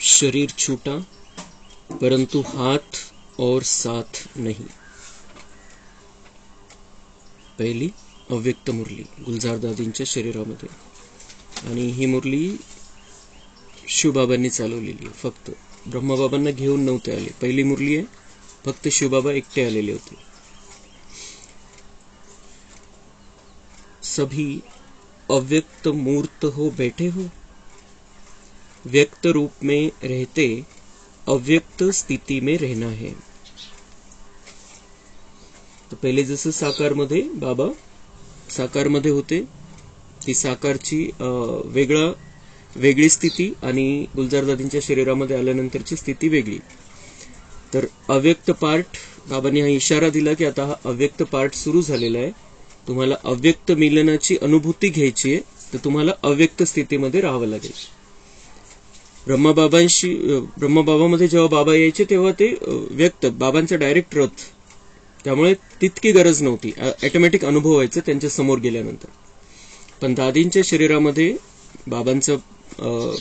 शरीर छूटा परंतु हाथ और साथ नहीं. पहिली अव्यक्त मुरली गुलजार दादींच्या शरीरामध्ये, आणि ही मुरली शिवबाबांनी चालवलेली आहे. फक्त ब्रह्मबाबांना घेऊन नव्हते आले. पहिली मुरली आहे, फक्त शिवबाबा एकटे आलेले होते. सभी अव्यक्त मूर्त हो बैठे हो, व्यक्त रूप में रहते अव्यक्त स्थिती में रहना है. तर पहिले जसं साकारमध्ये बाबा साकारमध्ये होते, ती साकारची वेगळी स्थिती आणि गुलजारदादींच्या शरीरामध्ये आल्यानंतरची स्थिती वेगळी. तर अव्यक्त पार्ट, बाबांनी हा इशारा दिला की आता हा अव्यक्त पार्ट सुरू झालेला आहे. तुम्हाला अव्यक्त मिलनाची अनुभूती घ्यायची आहे, तर तुम्हाला अव्यक्त स्थितीमध्ये राहावं लागेल. ब्रह्मबाबामध्ये जेव्हा बाबा यायचे तेव्हा ते व्यक्त, बाबांचा डायरेक्ट रथ, त्यामुळे तितकी गरज नव्हती. ऑटोमॅटिक अनुभव व्हायचं त्यांच्या समोर गेल्यानंतर. पण दादींच्या शरीरामध्ये बाबांचा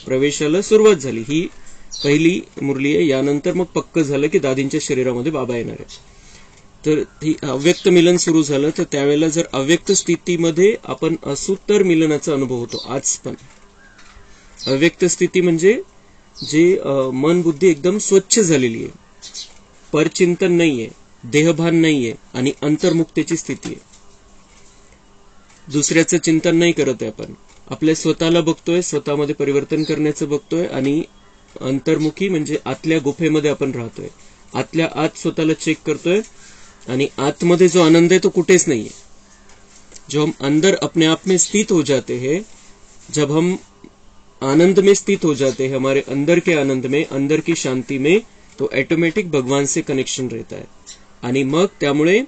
प्रवेशाला सुरुवात झाली. ही पहिली मुरली आहे. यानंतर मग पक्क झालं की दादींच्या शरीरामध्ये बाबा येणार आहे. तर ही अव्यक्त मिलन सुरू झालं. तर त्यावेळेला जर अव्यक्त स्थितीमध्ये आपण असू तर मिलनाचा अनुभव होतो. आज पण अव्यक्त स्थिती म्हणजे जे मन बुद्धी एकदम स्वच्छ झालेली आहे, परचिंतन नाहीये, देहभान नाहीये आणि अंतर्मुक्तेची स्थिती आहे. दुसऱ्याचं चिंतन नाही करत आहे. आपण आपल्या स्वतःला बघतोय, स्वतःमध्ये परिवर्तन करण्याचं बघतोय, आणि अंतर्मुखी म्हणजे आतल्या गुफेमध्ये आपण राहतोय. आतल्या आत स्वतःला चेक करतोय, आणि आतमध्ये जो आनंद आहे तो कुठेच नाहीये. जो हम अंदर अपने आप में स्थित हो जाते हैं, जब हम आनंद में स्थित हो जाते हैं, हमारे अंदर के आनंद में, अंदर की शांति में, तो ऑटोमेटिक भगवान से कनेक्शन रहता है. आणि मग त्यामुळे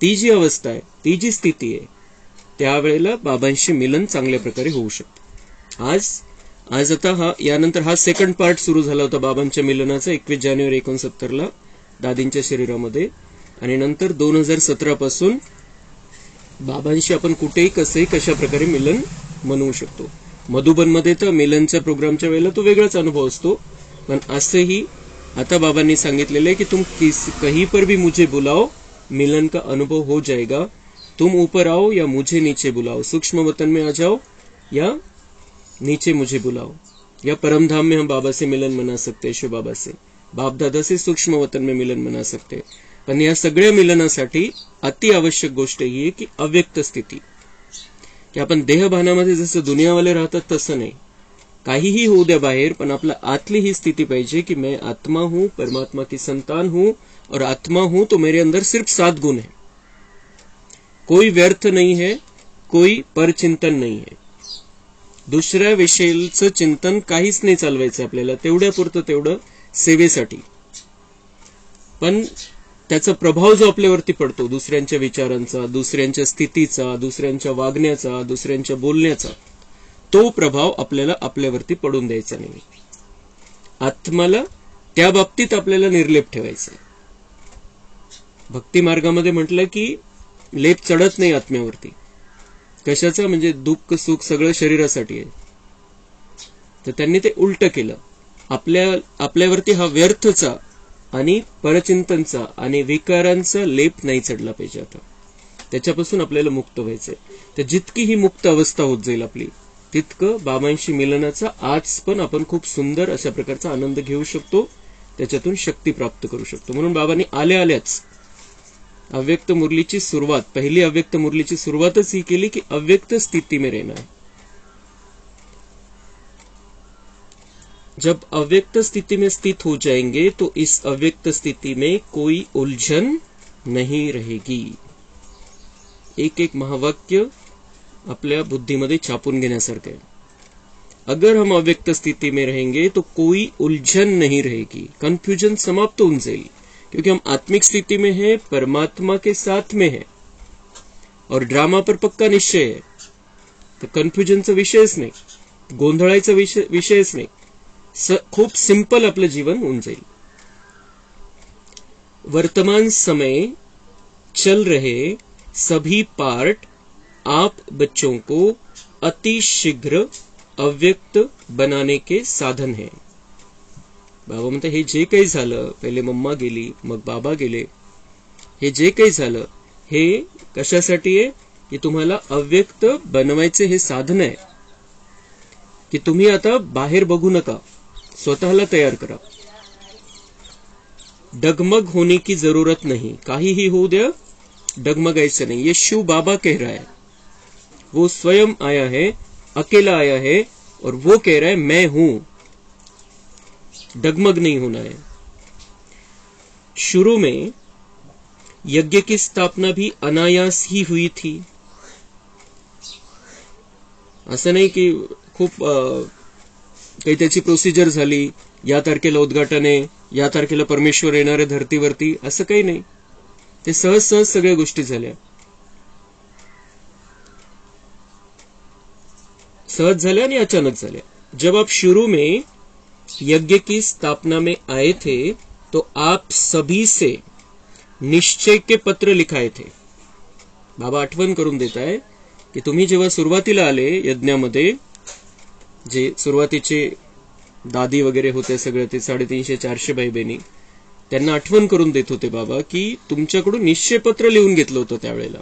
ती जी अवस्था आहे, ती जी स्थिती आहे, त्यावेळेला बाबांशी मिलन चांगल्या प्रकारे होऊ शकते. आज आता यानंतर हा सेकंड पार्ट सुरू झाला होता बाबांच्या मिलनाचा 21 जानेवारी 69 दादींच्या शरीरामध्ये. आणि नंतर 2017 पासून बाबांशी आपण कुठेही कसेही कशा प्रकारे मिलन म्हणवू शकतो. मधुबनमध्ये तर मिलनच्या प्रोग्रामच्या वेळेला तो वेगळाच अनुभव असतो. पण असंही आता बाबांनी सांगितलेलं आहे की तुम कहीं पर भी मुझे बुलाओ, मिलन का अनुभव हो जाएगा. तुम ऊपर आओ या मुझे नीचे बुलाओ, सूक्ष्म वतन में आ जाओ या नीचे मुझे बुलाओ. या परमधाम में हम बाबा से मिलन मना सकते हैं, शिव बाबा से, बाप दादा से सूक्ष्म वतन में मिलन मना सकते हैं. पण या सगळ्या मिलनासाठी अति आवश्यक गोष्ट ही आहे की अव्यक्त स्थिती, की आपण देहभानामध्ये जसं दुनियावाले राहतात तसं नाही. काहीही होऊ द्या बाहेर, पण आपला आतली ही स्थिती पाहिजे की मैं आत्मा हूं, परमात्मा की संतान हूं, और आत्मा हूं तो मेरे अंदर सिर्फ 7 गुण है. कोई व्यर्थ नहीं है, कोई परचिंतन नाही है. दुसऱ्या विषयीचं चिंतन काहीच नाही चालवायचं आपल्याला, तेवढ्यापुरतं तेवढं सेवेसाठी. पण त्याचा प्रभाव जो आपल्यावरती पडतो, दुसऱ्यांच्या विचारांचा, दुसऱ्यांच्या स्थितीचा, दुसऱ्यांच्या वागण्याचा, दुसऱ्यांच्या बोलण्याचा, तो प्रभाव आपल्याला आपल्यावरती पडून द्यायचा नाही. आत्माला त्या बाबतीत आपल्याला निर्लेप ठेवायचा. भक्ती मार्गामध्ये म्हटलं की लेप चढत नाही आत्म्यावरती. कशाचा? म्हणजे दुःख सुख सगळं शरीरासाठी आहे. तर त्यांनी ते उलट केलं. आपल्यावरती हा व्यर्थचा आणि परचिंतनचा आणि विकारांचा लेप नाही चढला पाहिजे. आता त्याच्यापासून आपल्याला मुक्त व्हायचंय. तर जितकी ही मुक्त अवस्था होत जाईल आपली, तितकं बाबांशी मिलनाचा आज पण आपण खूप सुंदर अशा प्रकारचा आनंद घेऊ शकतो, त्याच्यातून शक्ती प्राप्त करू शकतो. म्हणून बाबांनी आल्याच अव्यक्त मुरलीची सुरुवात, पहिली अव्यक्त मुरलीची सुरुवातच ही केली की अव्यक्त स्थिति में रहना है. जब अव्यक्त स्थिति में स्थित हो जाएंगे तो इस अव्यक्त स्थिति में कोई उलझन नहीं रहेगी. एक महावाक्य आपल्या बुद्धीमध्ये छापून घेण्यासारखं आहे. अगर हम अव्यक्त स्थिति में रहेंगे तो कोई उलझन नहीं रहेगी. कंफ्यूजन समाप्त होऊन जाईल, क्योंकि हम आत्मिक स्थिति में हैं, परमात्मा के साथ में है, और ड्रामा पर पक्का निश्चय है. तो कन्फ्युजनचा विषयच नाही, गोंधळाचा विषयच नाही. खूप सिंपल आपलं जीवन होऊन जाईल. वर्तमान समय चल रहे सभी पार्ट आप बच्चों को अति शीघ्र अव्यक्त बनाने के साधन है. बाबा म्हणतात हे जे काही झालं, पहिले मम्मा गेली, मग बाबा गेले, हे जे काही झालं हे कशासाठी आहे की तुम्हाला अव्यक्त बनवायचे हे साधन आहे. की तुम्ही आता बाहेर बघू नका, स्वतःला तयार करा. डगमग होने की जरूरत नहीं, काहीही होऊ द्या, डगमगायचं नहीं. ये शिव बाबा कह रहा है, वो स्वयं आया है, अकेला आया है और वो कह रहा है मैं हूं. डगमग नहीं होना है. शुरू में यज्ञ की स्थापना भी अनायास ही हुई थी. असं नाही की खूप काही त्याची प्रोसिजर झाली, या तारखेला उद्घाटन आहे, या तारखेला परमेश्वर येणारे धरतीवरती, असं काही नाही. ते सहज सहज सगळ्या गोष्टी झाल्या, सहज झाल्या आणि अचानक झाल्या. जब आप शुरू में यज्ञ की स्थापना में आए थे तो आप सभी से निश्चय के पत्र लिखाए थे. बाबा आठवण करून देत आहे की तुम्ही जेव्हा सुरुवातीला आले यज्ञामध्ये, जे सुरुवातीचे दादी वगैरे होते सगळे, ते 350-400 भाई बहिणी, त्यांना आठवण करून देत होते बाबा की तुमच्याकडून निश्चयपत्र लिहून घेतलं होतं त्यावेळेला.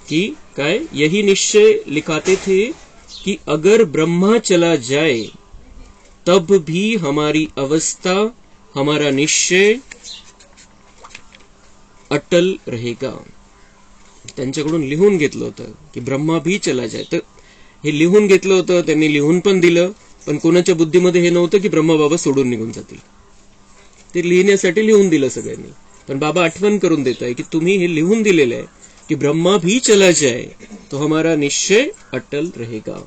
कि काय, यही निश्चय लिखाते थे कि अगर ब्रह्मा चला जाए तब भी हमारी अवस्था, हमारा निश्चय अटल रहेगा. त्यांच्याकडून लिहून घेतलं होतं की ब्रह्मा भी चला जाए. तर हे लिहून घेतलं होतं, त्यांनी लिहून पण दिलं, पण कोणाच्या बुद्धीमध्ये हे नव्हतं की ब्रह्मा बाबा सोडून निघून जातील. ते लिहिण्यासाठी लिहून दिलं सगळ्यांनी. पण बाबा आठवण करून देत आहे की तुम्ही हे लिहून दिलेलं आहे कि ब्रह्मा भी चला जाए तो हमारा निश्चय अटल रहेगा.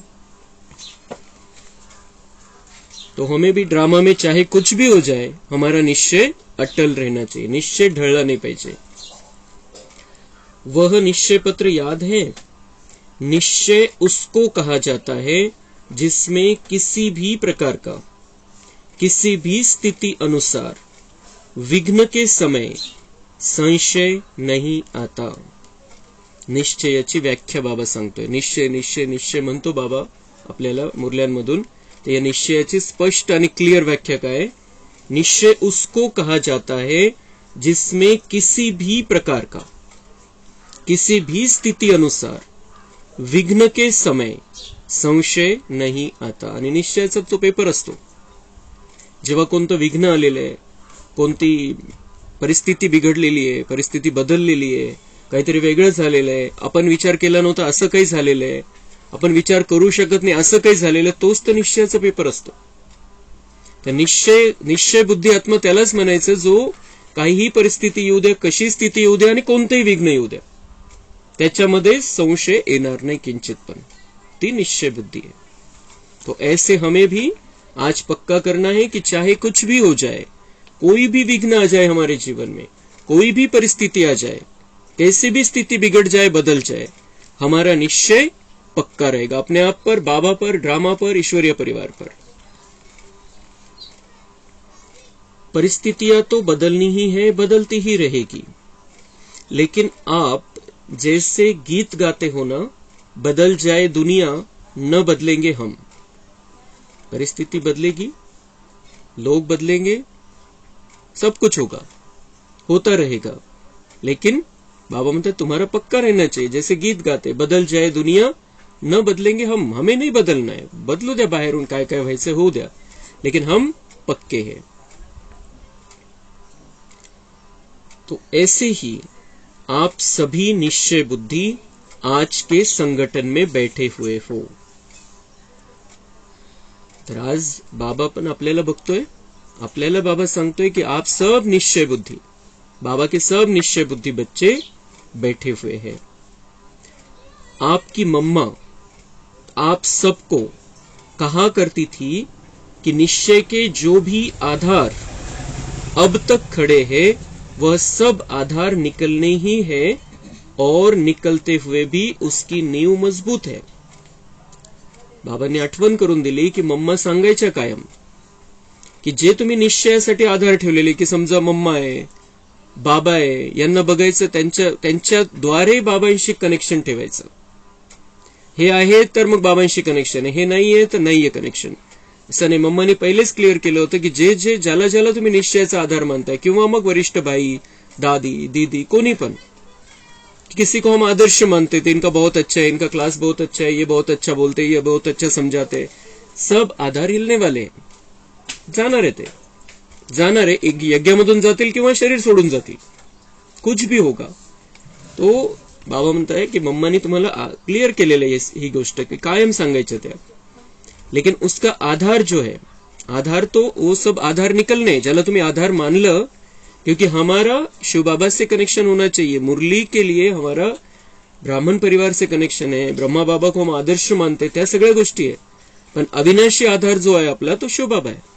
तो हमें भी ड्रामा में चाहे कुछ भी हो जाए, हमारा निश्चय अटल रहना चाहिए. निश्चय ढळला नाही पाहिजे. वह निश्चय पत्र याद है? निश्चय उसको कहा जाता है जिसमें किसी भी प्रकार का, किसी भी स्थिति अनुसार विघ्न के समय संशय नहीं आता. निश्चयाची व्याख्या बाबा सांगतोय. निश्चय निश्चय निश्चय म्हणतो बाबा आपल्याला मुरल्यांमधून. तर या निश्चयाची स्पष्ट आणि क्लिअर व्याख्या काय? निश्चय उसको कहा जाता है जिसमें किसी भी प्रकार का, किसी भी स्थिति अनुसार विघ्न के समय संशय नहीं आता. आणि निश्चयाचा तो पेपर असतो. जेव्हा कोणतं विघ्न आलेलं आहे, कोणती परिस्थिती बिघडलेली आहे, परिस्थिती बदललेली आहे, काहीतरी वेगळं झालेलं आहे, आपण विचार केला नव्हता असं काही झालेलं आहे, आपण विचार करू शकत नाही असं काही झालेलं, तोच तर निश्चयाचा पेपर असतो. तर निश्चय बुद्धी आत्मा त्यालाच म्हणायचं जो काहीही परिस्थिती येऊ द्या, कशी स्थिती येऊ द्या आणि कोणतेही विघ्न येऊ द्या, त्याच्यामध्ये संशय येणार नाही किंचित पण. ती निश्चय बुद्धि है. तो ऐसे हमें भी आज पक्का करना है कि चाहे कुछ भी हो जाए, कोई भी विघ्न आ जाए हमारे जीवन में, कोई भी परिस्थिति आ जाए, कैसी भी स्थिति बिगड़ जाए, बदल जाए, हमारा निश्चय पक्का रहेगा अपने आप पर, बाबा पर, ड्रामा पर, ईश्वरीय परिवार पर. परिस्थितियां तो बदलनी ही है, बदलती ही रहेगी, लेकिन आप जैसे गीत गाते हो ना, बदल जाए दुनिया न बदलेंगे हम. परिस्थिति बदलेगी, लोग बदलेंगे, सब कुछ होगा, होता रहेगा, लेकिन बाबा म्हणते तुम्हारा पक्का रहना चाहिए. जैसे गीत गाते, बदल जाए दुनिया न बदलेंगे हम. हमें नहीं बदलना है, बदलू द्या बाहेरून काय काय व्हायचं होऊ द्या, लेकिन हम पक्के हैं. तो ऐसे ही आप सभी निश्चय बुद्धि आज के संगठन में बैठे हुए हो. तर आज बाबा पण आपल्याला बघतोय, आपल्याला बाबा सांगतोय कि आप सब निश्चय बुद्धि, बाबा के सब निश्चय बुद्धि बच्चे बैठे हुए हैं. आपकी मम्मा आप सबको कहा करती थी कि निश्चय के जो भी आधार अब तक खड़े हैं वह सब आधार निकलने ही है और निकलते हुए भी उसकी नींव मजबूत है. बाबांनी आठवण करून दिली की मम्मा सांगायच्या कायम की जे तुम्ही निश्चयासाठी आधार ठेवलेले, की समजा मम्मा आहे, बाबा आहे यांना बघायचं, त्यांच्याद्वारे बाबांशी कनेक्शन ठेवायचं. हे आहे तर मग बाबांशी कनेक्शन आहे, हे नाहीये तर नाहीये कनेक्शन. असं नाही. मम्माने पहिलेच क्लिअर केलं होतं की जे ज्याला तुम्ही निश्चयाचा आधार मानताय, किंवा मग वरिष्ठ भाई, दादी, दीदी, कोणी पण, किसी को हम आदर्श मानते थे, इनका बहुत अच्छा है, इनका क्लास बहुत अच्छा है, ये बहुत अच्छा बोलते, ये बहुत अच्छा समझाते, सब आधार हिलने वाले हैं. जाणार आहे, ते जाणार आहे. एक यज्ञामधून जातील किंवा शरीर सोडून जातील, कुछ भी होगा. तो बाबा म्हणताय की मम्मानी तुम्हाला क्लिअर केलेलं आहे ही गोष्ट की कायम सांगायचं त्या. लेकिन उसका आधार जो है, आधार तो वो सब आधार निकलने, ज्याला तुम्ही आधार मानलं, क्योंकि हमारा शिव बाबा से कनेक्शन होना चाहिए. मुरली के लिए हमारा ब्राह्मण परिवार से कनेक्शन है, ब्रह्मा बाबा को हम आदर्श मानते, त्या सगळ्या गोष्टी आहे. पण अविनाशी आधार जो आहे आपला, तो शिव बाबा आहे.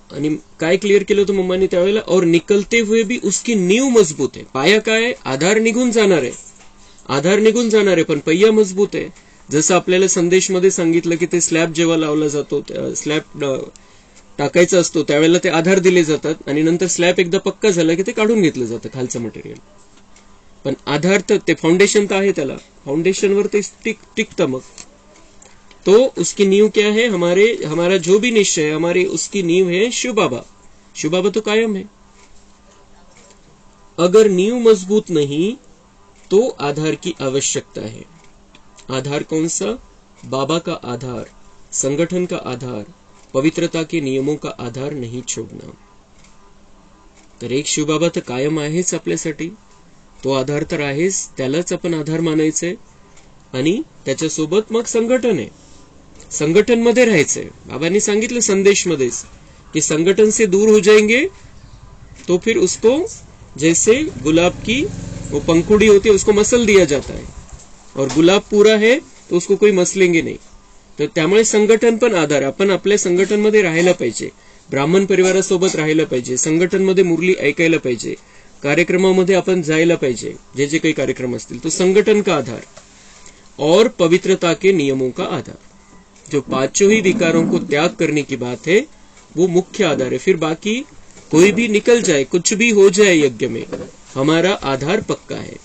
आणि काय क्लिअर केलं होतं मम्मानी त्यावेळेला, और निकलते हुए भी उसकी नींव मजबूत आहे. पाया काय, आधार निघून जाणार आहे, आधार निघून जाणार आहे, पण पहिया मजबूत आहे. जसं आपल्याला संदेशमध्ये सांगितलं की ते स्लॅब जेव्हा लावला जातो, स्लॅब टाकायचा असतो, त्यावेळेला ते आधार दिले जातात, आणि नंतर स्लॅब एकदा पक्का झाला की ते काढून घेतलं जातं खालचं मटेरियल. पण आधार तर ते फाउंडेशन तर आहे, त्याला फाउंडेशनवर ते टिकतं. मग तो उसकी नींव क्या है, हमारा जो भी निश्चय है, हमारी उसकी नींव है शिव बाबा. शिव बाबा तो कायम है. अगर नींव मजबूत नहीं तो आधार की आवश्यकता है. आधार कौन सा, बाबा का आधार, संगठन का आधार, पवित्रता के नियमों का आधार नहीं छोड़ना. तर एक शिवबाबा तर कायम आहेच आपल्यासाठी, तो आधार तर आहेच, त्यालाच आपण आधार मानायचंय. आणि त्याच्यासोबत मग संघटन आहे, संगठन मध्ये राहायचंय. बाबांनी सांगितलं संदेश मध्येच कि संगठन से दूर हो जाएंगे तो फिर उसको जैसे गुलाब की वो पंखुड़ी होती है, उसको मसल दिया जाता है, और गुलाब पूरा है तो उसको कोई मसलेंगे नहीं. तर त्यामुळे संघटन पण आधार. आपण आपल्या संघटन मध्ये राहायला पाहिजे, ब्राह्मण परिवारासोबत राहायला पाहिजे, संघटन मध्ये मुरली ऐकायला पाहिजे, कार्यक्रमामध्ये आपण जायला पाहिजे, जे जे काही कार्यक्रम असतील. तो संगठन का आधार और पवित्रता के नियमों का आधार. जो पांचों ही विकारों को त्याग करने की बात है, वो मुख्य आधार है. फिर बाकी कोई भी निकल जाए, कुछ भी हो जाए यज्ञ में, हमारा आधार पक्का है.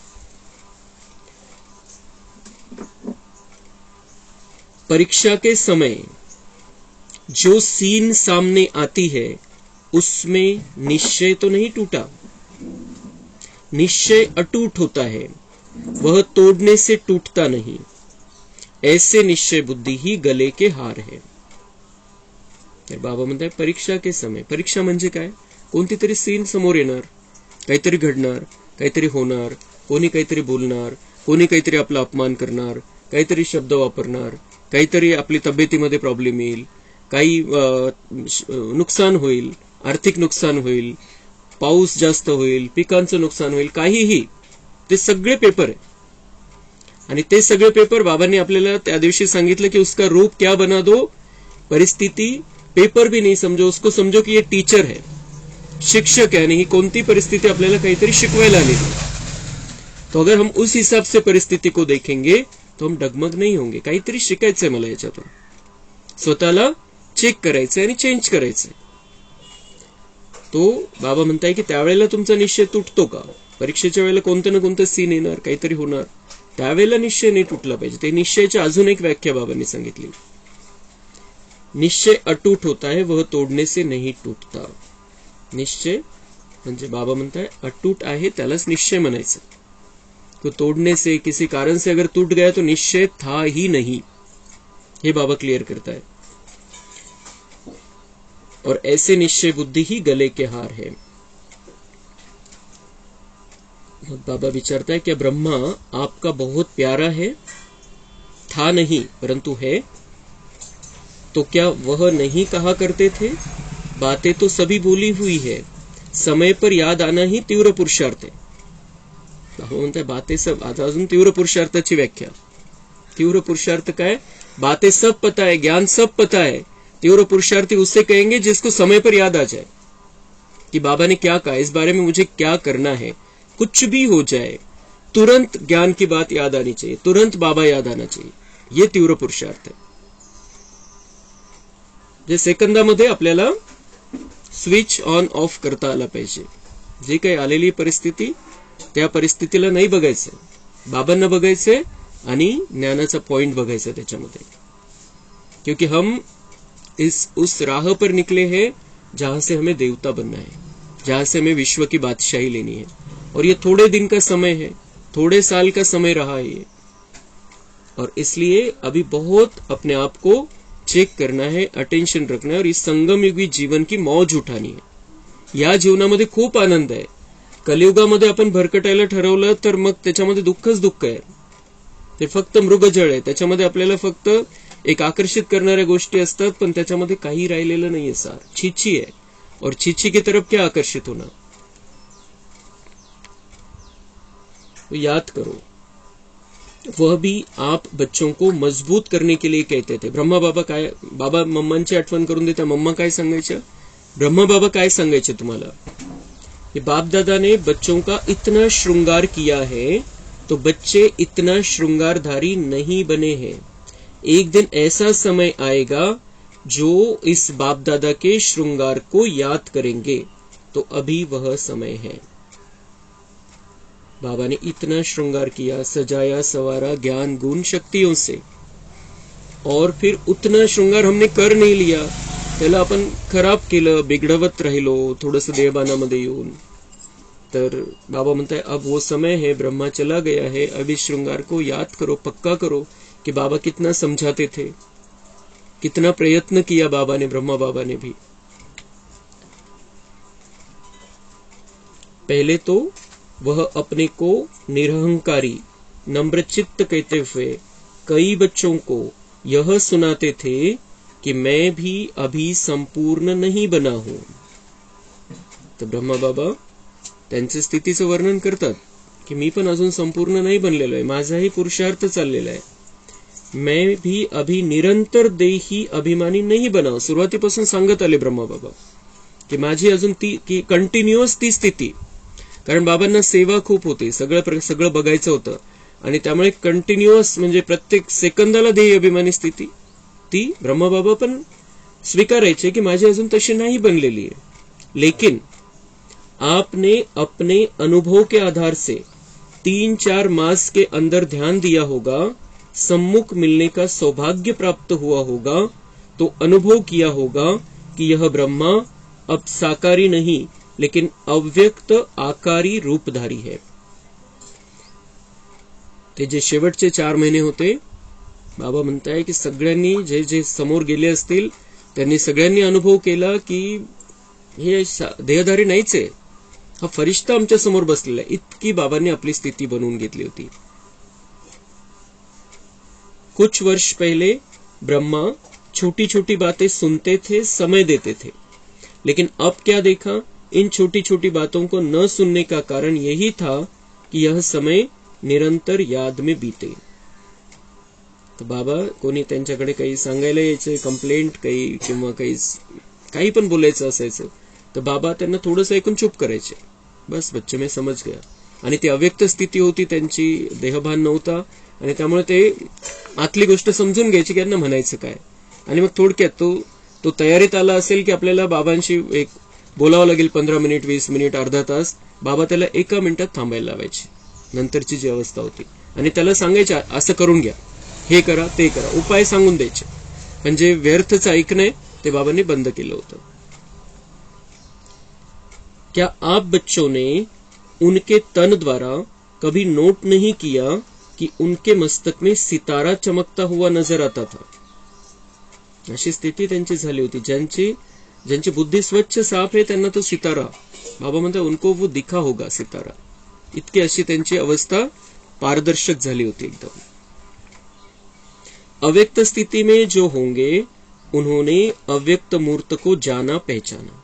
परीक्षा के समय जो सीन सामने आती है उसमें निश्चय तो नहीं टूटा, निश्चय अटूट होता है, वह तोड़ने से टूटता नहीं. ऐसे निश्चय बुद्धि ही गले के हार है. तर बाबा म्हणतात परीक्षा के समय, परीक्षा म्हणजे काय, कोणती तरी सीन समोर येणार, काहीतरी घडणार, काहीतरी होणार, कोणी काहीतरी बोलणार, कोणी काहीतरी आपला अपमान करणार, काहीतरी शब्द वापरणार, काहीतरी आपली तब्येतीमध्ये प्रॉब्लेम येईल, काही नुकसान होईल, आर्थिक नुकसान होईल, पाऊस जास्त होईल, पिकांचं नुकसान होईल, काहीही. ते सगळे पेपर आहे. आणि ते सगळे पेपर बाबांनी आपल्याला त्या दिवशी सांगितलं की उसका रूप क्या बना दो, परिस्थिती पेपर भी नहीं समझो, उसको समझो कि ये टीचर है, शिक्षक है, आणि ही कोणती परिस्थिती आपल्याला काहीतरी शिकवायला आलेली. तो अगर हम उस हिसाब से परिस्थिति को देखेंगे तो हम डगमग नहीं होंगे. काहीतरी शिकायचंय मला याच्यातून, स्वतःला चेक करायचंय आणि चेंज करायचंय. तो बाबा म्हणताय की त्यावेळेला तुमचा निश्चय तुटतो का, परीक्षेच्या वेळेला कोणतं ना कोणतं सीन येणार, काहीतरी होणार, त्यावेळेला निश्चय नाही तुटला पाहिजे. ते निश्चयाची अजून एक व्याख्या बाबांनी सांगितली, निश्चय अटूट होता है, वह तोडने से नहीं टूटता. निश्चय म्हणजे बाबा म्हणताय अटूट आहे, त्यालाच निश्चय म्हणायचं. तो तोड़ने से, किसी कारण से अगर टूट गया तो निश्चय था ही नहीं, ये बाबा क्लियर करता है. और ऐसे निश्चय बुद्धि ही गले के हार है. बाबा विचारता है क्या ब्रह्मा आपका बहुत प्यारा है, था नहीं परंतु है, तो क्या वह नहीं कहा करते थे, बातें तो सभी बोली हुई है, समय पर याद आना ही तीव्र पुरुषार्थ है. बाबा म्हणताय बातें सब, आता अजून तीव्र पुरुषार्थाची व्याख्या. तीव्र पुरुषार्थ काय, बातें सब पता है, ज्ञान सब पता है, तीव्र पुरुषार्थी उससे कहेंगे जिसको समय पर याद आ जाए कि बाबा ने क्या कहा, इस बारे में मुझे क्या करना है, कुछ भी हो जाए तुरंत ज्ञान की बात याद आनी चाहिए, तुरंत बाबा याद आना चाहिए. ये तीव्र पुरुषार्थ है. जे सेकंदामध्ये आपल्याला स्विच ऑन ऑफ करता आला पाहिजे. जे काही आलेली परिस्थिती, त्या परिस्थितीला नाही बघायचं, बाबांना बघायचंय आणि ज्ञानाचा पॉइंट बघायचा त्याच्यामध्ये. क्योंकि हम उस राह पर निकले हैं जहां से हमें देवता बनना है, जहां से हमें विश्व की बादशाही लेनी है. और ये थोड़े दिन का समय है, थोड़े साल का समय रहा है ये, और इसलिए अभी बहुत अपने आप को चेक करना है, अटेन्शन रखना है और इस संगमयुगी जीवन की मौज उठानी है. या जीवनामध्ये खूप आनंद आहे. कलियुगामध्ये आपण भरकटायला ठरवलं तर मग त्याच्यामध्ये दुःखच दुःख आहे. ते फक्त मृगजळ आहे. त्याच्यामध्ये आपल्याला फक्त एक आकर्षित करणाऱ्या गोष्टी असतात, पण त्याच्यामध्ये काही राहिलेलं नाहीये सार. छीछी है, और छीछी की तरफ क्या आकर्षित होना. तो याद करो, वह भी आप बच्चों को मजबूत करने के लिए कहते थे. ब्रह्मा बाबा काय, बाबा मम्मांची आठवण करून देता. मम्मा काय सांगायच्या, ब्रह्मा बाबा काय सांगायचे तुम्हाला. बाप दादा ने बच्चों का इतना श्रृंगार किया है तो बच्चे इतना श्रृंगारधारी नहीं बने हैं. एक दिन ऐसा समय आएगा जो इस बाप दादा के श्रृंगार को याद करेंगे, तो अभी वह समय है. बाबा ने इतना श्रृंगार किया, सजाया सवारा ज्ञान गुण शक्तियों से, और फिर उतना श्रृंगार हमने कर नहीं लिया, त्याला आपण खराब केलं, बिघडवत राहिलो थोडंसं देहबानामध्ये येऊन. तर बाबा म्हणताय अब वो समय है, ब्रह्मा चला गया है, अभी श्रृंगार को याद करो, पक्का करो कि बाबा कितना समझाते थे, कितना प्रयत्न किया बाबा ने, ब्रह्मा बाबा ने भी. पहले तो वह अपने को निरहंकारी नम्रचित्त कहते हुए कई बच्चों को यह सुनाते थे कि मैं भी अभी संपूर्ण नहीं बना हूं. तर ब्रह्मा बाबा त्यांच्या स्थितीचं वर्णन करतात की मी पण अजून संपूर्ण नाही बनलेलो आहे, माझाही पुरुषार्थ चाललेला आहे. मैं भी अभी निरंतर देही अभिमानी नहीं बना. सुरुवातीपासून सांगत आले ब्रह्मा बाबा की माझी अजून ती की कंटिन्युअस ती स्थिती, कारण बाबांना सेवा खूप होती, सगळं बघायचं होतं, आणि त्यामुळे कंटिन्युअस म्हणजे प्रत्येक सेकंदाला देही अभिमानी स्थिती ती ब्रह्मा बाबा पण स्वीकारायचे की माझी अजून तशी नाही बनलेली आहे. लेकिन आपने अपने अनुभव के आधार से 3-4 मास के अंदर ध्यान दिया होगा, सम्मुख मिलने का सौभाग्य प्राप्त हुआ होगा, तो अनुभव किया होगा कि यह ब्रह्मा अब साकारी नहीं लेकिन अव्यक्त आकारी रूपधारी है. ते जे शेवटचे 4 महिने होते, बाबा म्हणताय की सगळ्यांनी जे जे समोर गेले असतील त्यांनी सगळ्यांनी अनुभव केला की हे देहधारी नाहीच आहे, हा फरिश्ता आमच्या समोर बसलेला आहे. इतकी बाबांनी आपली स्थिती बनवून घेतली होती. कुछ वर्ष पहले ब्रह्मा छोटी छोटी बातें सुनते थे, समय देते थे, लेकिन अब क्या देखा, इन छोटी छोटी बातों को न सुनने का कारण यही था कि यह समय निरंतर याद में बीते. तर बाबा कोणी त्यांच्याकडे काही सांगायला यायचे, कंप्लेंट काही किंवा काही पण बोलायचं असायचं, तर बाबा त्यांना थोडंसं ऐकून चुप करायचे. बस बच्चे में समज गया. आणि ती अव्यक्त स्थिती होती, त्यांची देहभान नव्हता, आणि त्यामुळे ते आतली गोष्ट समजून घ्यायची की यांना म्हणायचं काय. आणि मग थोडक्यात तो तयारीत आला असेल की आपल्याला बाबांशी एक बोलावं लागेल 15 मिनिट 20 मिनिट अर्धा तास, बाबा त्याला 1 मिनिटात थांबायला लावायचे. नंतरची जी अवस्था होती, आणि त्याला सांगायचे असं करून घ्या, हे करा ते करा, उपाय सांगून द्यायचे. म्हणजे व्यर्थच ऐकणे ते बाबांनी बंद केलं होतं. क्या आप बच्चों ने उनके तन द्वारा कभी नोट नहीं किया कि उनके मस्तक में सितारा चमकता हुआ नजर आता था. अशी स्थिती त्यांची झाली होती. ज्यांची बुद्धी स्वच्छ साफ आहे त्यांना तो सितारा, बाबा म्हणतात उनको वो दिखा होगा सितारा. इतकी अशी त्यांची अवस्था पारदर्शक झाली होती एकदम. अव्यक्त स्थिति में जो होंगे उन्होंने अव्यक्त मूर्त को जाना पहचाना.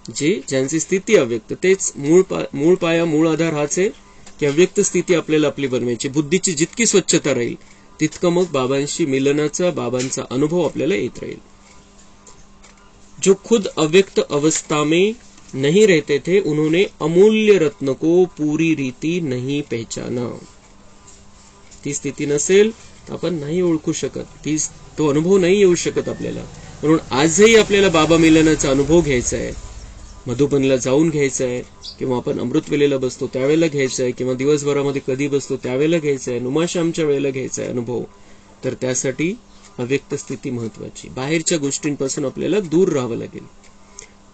ज्यांची स्थिती अव्यक्त, तेच मूळ पाया मूळ आधार हाच आहे की अव्यक्त स्थिती आपल्याला आपली बनवायची. बुद्धीची जितकी स्वच्छता राहील तितकं मग बाबांशी मिलनाचा, बाबांचा अनुभव आपल्याला येत राहील. जो खुद अव्यक्त अवस्था में नहीं रहते थे उन्होंने अमूल्य रत्न को पूरी रीति नहीं पहचाना. ती स्थिती नसेल तर आपण नाही ओळखू शकत, तो अनुभव नाही येऊ शकत आपल्याला. म्हणून आजही आपल्याला बाबा मिलनाचा अनुभव घ्यायचा आहे, मधुबनला जाऊन घ्यायचा आहे, किंवा आपण अमृतवेलेला बसतो त्यावेळेला घ्यायचा आहे, किंवा दिवसभरामध्ये कधी बसतो त्यावेळेला घ्यायचा आहे, नुमाशामच्या वेळेला घ्यायचा आहे अनुभव. तर त्यासाठी अव्यक्त स्थिती महत्वाची. बाहेरच्या गोष्टींपासून आपल्याला दूर राहावं लागेल.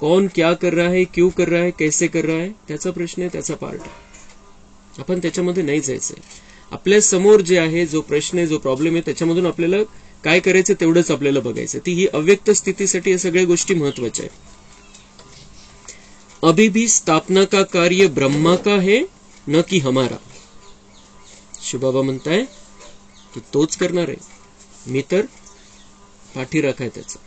कौन क्या कर रहा है, क्यों कर रहा है, कैसे कर रहा है, त्याचा प्रश्न आहे, त्याचा पार्ट आहे. आपण त्याच्यामध्ये नाही जायचंय. आपल्या समोर जे आहे, जो प्रश्न आहे, जो प्रॉब्लेम आहे, त्याच्यामधून आपल्याला काय करायचं तेवढंच आपल्याला बघायचं. ती ही अव्यक्त स्थितीसाठी या सगळ्या गोष्टी महत्वाच्या आहेत. अभी भी स्थापना का कार्य ब्रह्मा का है न कि हमारा. शिवबाबा म्हणताय की तोच करणार आहे, मी तर पाठीराखा आहे त्याचा,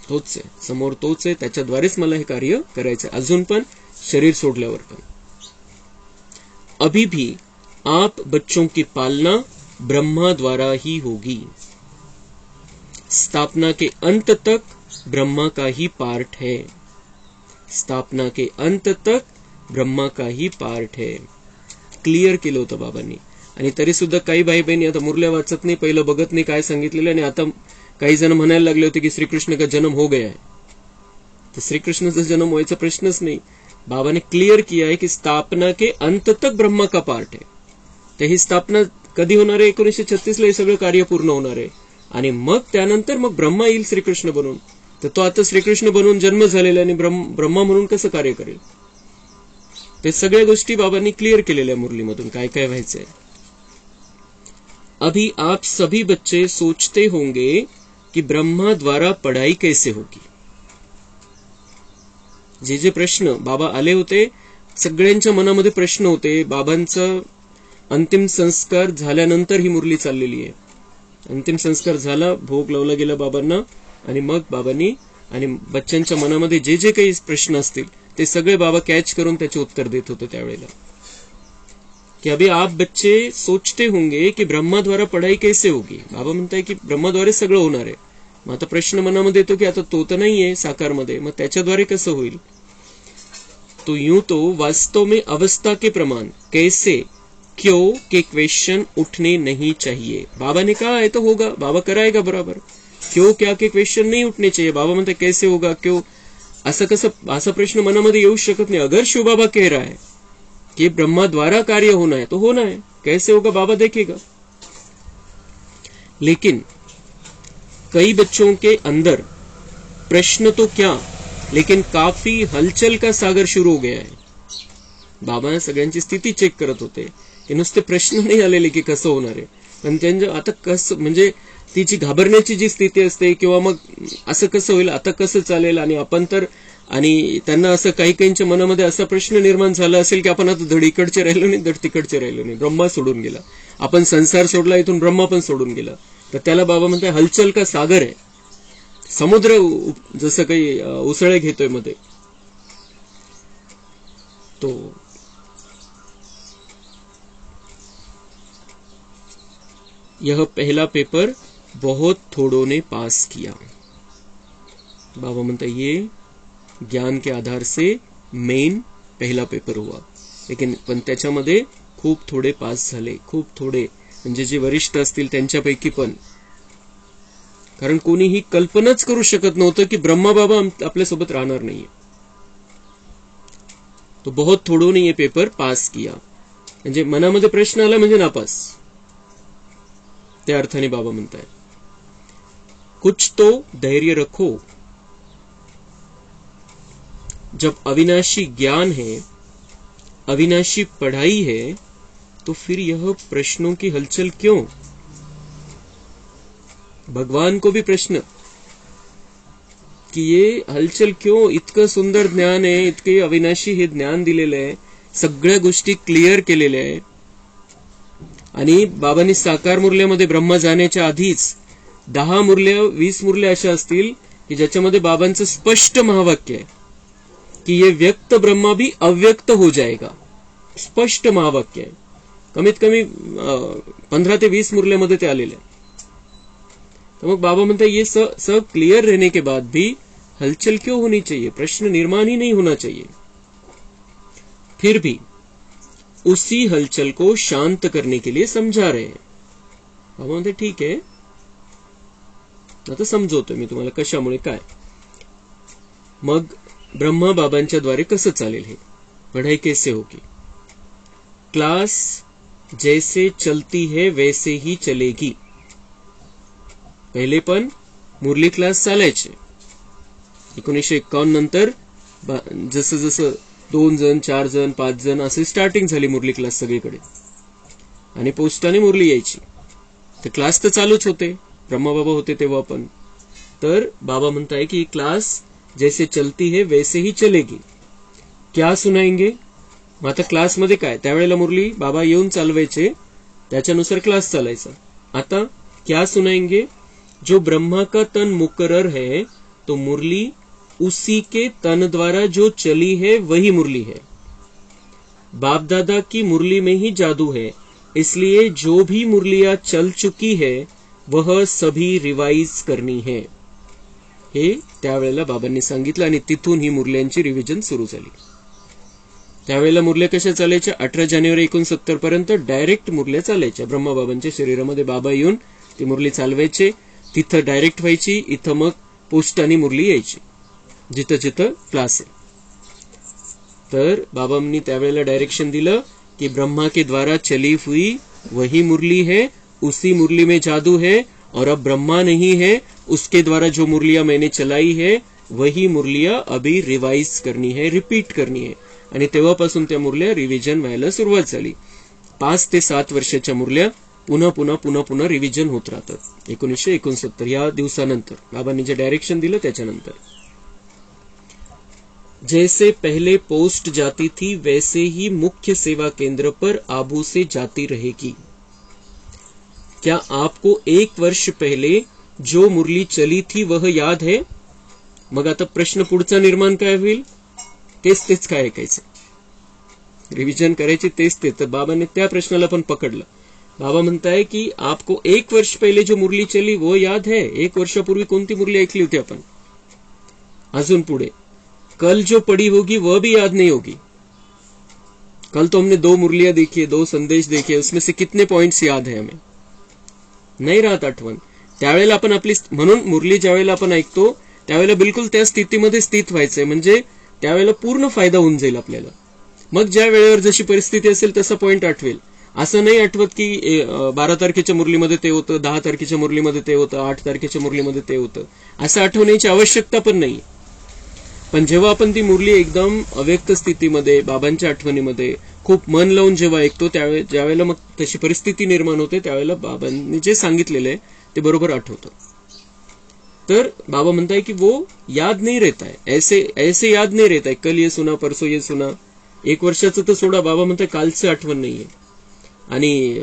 तोच आहे, समोर तोच आहे, त्याच्याद्वारेच मला हे कार्य करायचं, अजून पण शरीर सोडल्यावर पण. अभी भी आप बच्चों की पालना ब्रह्मा द्वारा ही होगी. स्थापना के अंत तक ब्रह्मा का ही पार्ट है. स्थापना के अंत तक ब्रह्मा का ही पार्ट है. क्लिअर केलं होतं बाबांनी. आणि तरी सुद्धा काही भाई बहिणी आता मुरल्या वाचत नाही, पहिलं बघत नाही काय सांगितलेलं, आणि आता काही जण म्हणायला लागले होते की श्रीकृष्ण का जन्म हो गया है. तर श्रीकृष्णाचा जन्म व्हायचा प्रश्नच नाही. बाबा ने क्लियर किया है कि स्थापना के अंत तक ब्रह्मा का पार्ट है. तर ही स्थापना कधी होणार आहे? 1936 ला हे सगळं कार्य पूर्ण होणार आहे, आणि मग त्यानंतर मग ब्रह्मा येईल श्रीकृष्ण बनून. तर तो आता श्रीकृष्ण बनून जन्म झालेला आणि ब्रह्मा म्हणून कसं कार्य करेल? ते सगळ्या गोष्टी बाबांनी क्लिअर केलेल्या मुरलीमधून काय काय व्हायचंय. अभी आप सभी बच्चे सोचते होंगे कि ब्रह्मा द्वारा पढ़ाई कैसे होगी. जे जे प्रश्न बाबा आले होते, सगळ्यांच्या मनामध्ये प्रश्न होते. बाबांचा अंतिम संस्कार झाल्यानंतर ही मुरली चाललेली आहे. अंतिम संस्कार झाला, भोग लावला गेला बाबांना, आणि मग बाबांनी आणि बच्चांच्या मनामध्ये जे जे काही प्रश्न असतील ते सगळे बाबा कॅच करून त्याचे उत्तर देत होते त्यावेळेला. कि अभी आप बच्चे सोचते होंगे कि ब्रह्मा द्वारा पढ़ाई कैसे होगी. बाबा म्हणताय की ब्रह्माद्वारे सगळं होणार आहे. मग आता प्रश्न मनामध्ये येतो की आता तो तर नाहीये साकारमध्ये, मग त्याच्याद्वारे कसं होईल. तो यूं तो वास्तव में अवस्था के प्रमाण कैसे क्यों के क्वेश्चन उठने नहीं चाहिए. बाबा ने कहा है तो होगा, बाबा कराएगा बराबर. क्यों क्या के क्वेश्चन नहीं उठने चाहिए. बाबा म्हणते कैसे होगा, क्यों, असं कसं, असा प्रश्न मनामध्ये येऊ शकत नाही. अगर शिव बाबा कह रहा है कि ब्रह्मा द्वारा कार्य होना है तो होना है, कैसे होगा बाबा देखेगा. लेकिन कई बच्चों के अंदर प्रश्न तो क्या, लेकिन काफी हलचल का सागर शुरू हो गया है. बाबा सगळ्यांची स्थिती चेक करत होते की नुसते प्रश्न नाही आलेले की कसं होणार आहे, पण त्यांच्या आता कसं, म्हणजे तिची घाबरण्याची जी स्थिती असते, किंवा मग असं कसं होईल, आता कसं चालेल, आणि आपण तर, आणि त्यांना असं काही काहींच्या मनामध्ये असा प्रश्न निर्माण झाला असेल की आपण आता धड इकडचे राहिलो नाही, धड तिकडचे राहिलो नाही, ब्रह्मा सोडून गेला, आपण संसार सोडला, इथून ब्रह्मा पण सोडून गेला. तर त्याला बाबा म्हणतात हलचल का सागर आहे, समुद्र जसं काही उसळे घेतोय मध्ये तो. यह पहला पेपर बहुत थोड़ों ने पास किया. बाबा म्हणता ये ज्ञान के आधार से मेन पहिला पेपर हुआ, लेकिन पण त्याच्यामध्ये खूप थोडे पास झाले, खूप थोडे, म्हणजे जे वरिष्ठ असतील त्यांच्यापैकी पण. कारण कोणीही कल्पनाच करू शकत नव्हतं की ब्रह्मा बाबा आपल्यासोबत राहणार नाहीये. तो बहुत थोडों ने ये पेपर पास किया, म्हणजे मनामध्ये प्रश्न आला म्हणजे नापास, त्या अर्थाने बाबा म्हणताय. कुछ तो धैर्य रखो. जब अविनाशी ज्ञान है, अविनाशी पढ़ाई है, तो फिर यह प्रश्नों की हलचल क्यों. भगवान को भी प्रश्न कि ये हलचल क्यों. इतकं सुंदर ज्ञान आहे, इतके अविनाशी हे ज्ञान दिलेलं आहे, सगळ्या गोष्टी क्लिअर केलेल्या आहे. आणि बाबांनी साकार मुरल्यामध्ये ब्रह्मा जाण्याच्या आधीच 10 मुरल्या 20 मुरल्या अशा असतील की ज्याच्यामध्ये बाबांचं स्पष्ट महावाक्य आहे की ये व्यक्त ब्रह्मा भी अव्यक्त हो जाएगा. स्पष्ट महावाक्य आहे. कमीत कमी 15 ते 20 मुरल्यामध्ये ते आलेले. तो मग बाबा म्हणते ये सब क्लियर रहने के बाद भी हलचल क्यों होनी चाहिए, प्रश्न निर्माण ही नहीं होना चाहिए. फिर भी उसी हलचल को शांत करने के लिए समझा रहे हैं. बाबा म्हणते ठीक आहे, आता समजवतोय मी तुम्हाला कशामुळे काय. मग ब्रह्मा बाबांच्या द्वारे कसं चालेल हे? पढ़ाई कैसे होगी? क्लास जैसे चलती है वैसे ही चलेगी. पहिले पण मुरली क्लास चालायचे. 1951 नंतर जसं जसं 2 जण 4 जण 5 जण असे स्टार्टिंग झाली मुरली क्लास सगळीकडे, आणि पोस्टाने मुरली यायची. तर क्लास तर चालूच होते, ब्रह्मा बाबा होते तेव्हा पण. तर बाबा म्हणताय की क्लास जैसे चलती है वैसे ही चलेगी. क्या सुनाएंगे? मग आता क्लासमध्ये काय, त्यावेळेला मुरली बाबा येऊन चालवायचे, त्याच्यानुसार क्लास चालायचा. आता क्या सुनाएंगे? जो ब्रह्मा का तन मुकर्रर है तो मुरली उसी के तन द्वारा जो चली है वही मुरली है. बाप दादा की मुरली में ही जादू है, इसलिए जो भी मुरलियां चल चुकी है वह सभी रिवाइज करनी है. हे त्यावेळेला बाबांनी सांगितलं आणि तिथून ही मुरल्यांची रिव्हिजन सुरू झाली. त्यावेळेला मुरल्या कशा चालायच्या? 18 जानेवारी 1969 पर्यंत डायरेक्ट मुरल्या चालायच्या. ब्रह्माबाबांच्या शरीरामध्ये बाबा येऊन ती मुरली चालवायचे, तिथं डायरेक्ट व्हायची. इथं मग पोस्टाने मुरली यायची जिथं जिथं क्लास आहे. तर बाबांनी त्यावेळेला डायरेक्शन दिलं की ब्रह्मा के द्वारा चली हुई वही मुरली है, उसी मुरली में जादू है, और अब ब्रह्मा नहीं है, उसके द्वारा जो मुरलियां मैंने चलाई है वही मुरलियां अभी रिवाइज करनी है, रिपीट करनी है. आणि तेव्हापासून त्या मुरल्या रिव्हिजन व्हायला सुरुवात झाली. 5 ते 7 वर्षाच्या मुरल्या पुन्हा पुन्हा पुन्हा पुन्हा रिव्हिजन होत राहतात. 1969 या दिवसानंतर बाबांनी जे डायरेक्शन दिलं त्याच्यानंतर. जैसे पहले पोस्ट जाती थी वैसे ही मुख्य सेवा केंद्र पर आबू से जाती रहेगी. क्या आपको 1 वर्ष पहले जो मुरली चली थी वह याद है? मग आता प्रश्न पुढचा निर्माण काय होईल? तेच काय ऐकायचं, रिव्हिजन करायची तेच. तर बाबांनी त्या प्रश्नाला पण पकडलं. बाबा म्हणताय की आपको 1 वर्ष पहले जो मुरली चली वो याद है? 1 वर्षापूर्वी कोणती मुरली ऐकली होती आपण? अजून पुढे, कल जो पड़ी होगी वह भी याद नहीं होगी. कल तो हमने 2 मुरलियां देखी है, 2 संदेश देखे, उसमें से कितने पॉइंट्स याद है हमें? नाही राहत आठवण. त्यावेळेला आपण आपली, म्हणून मुरली ज्यावेळेला आपण ऐकतो त्यावेळेला बिलकुल त्या स्थितीमध्ये स्थित व्हायचंय, म्हणजे त्यावेळेला पूर्ण फायदा होऊन जाईल आपल्याला. मग ज्या वेळेवर जशी परिस्थिती असेल तसा पॉइंट आठवेल. असं नाही आठवत की 12 तारखेच्या मुरलीमध्ये ते होतं, 10 तारखेच्या मुरलीमध्ये ते होतं, 8 तारखेच्या मुरलीमध्ये ते होतं, असं आठवण्याची आवश्यकता पण नाही. पण जेव्हा आपण ती मुरली एकदम अव्यक्त स्थितीमध्ये बाबांच्या आठवणीमध्ये खूप मन लावून जेव्हा ऐकतो, ज्यावेळेला मग तशी परिस्थिती निर्माण होते त्यावेळेला बाबांनी जे सांगितलेलं आहे ते बरोबर आठवतं. तर बाबा म्हणताय की वो याद नहीं रहता है, ऐसे याद नहीं रहता है, कल ये सुना परसों ये सुना. 1 वर्षाचं तर सोडा, बाबा म्हणताय कालचं आठवण नाहीये. आणि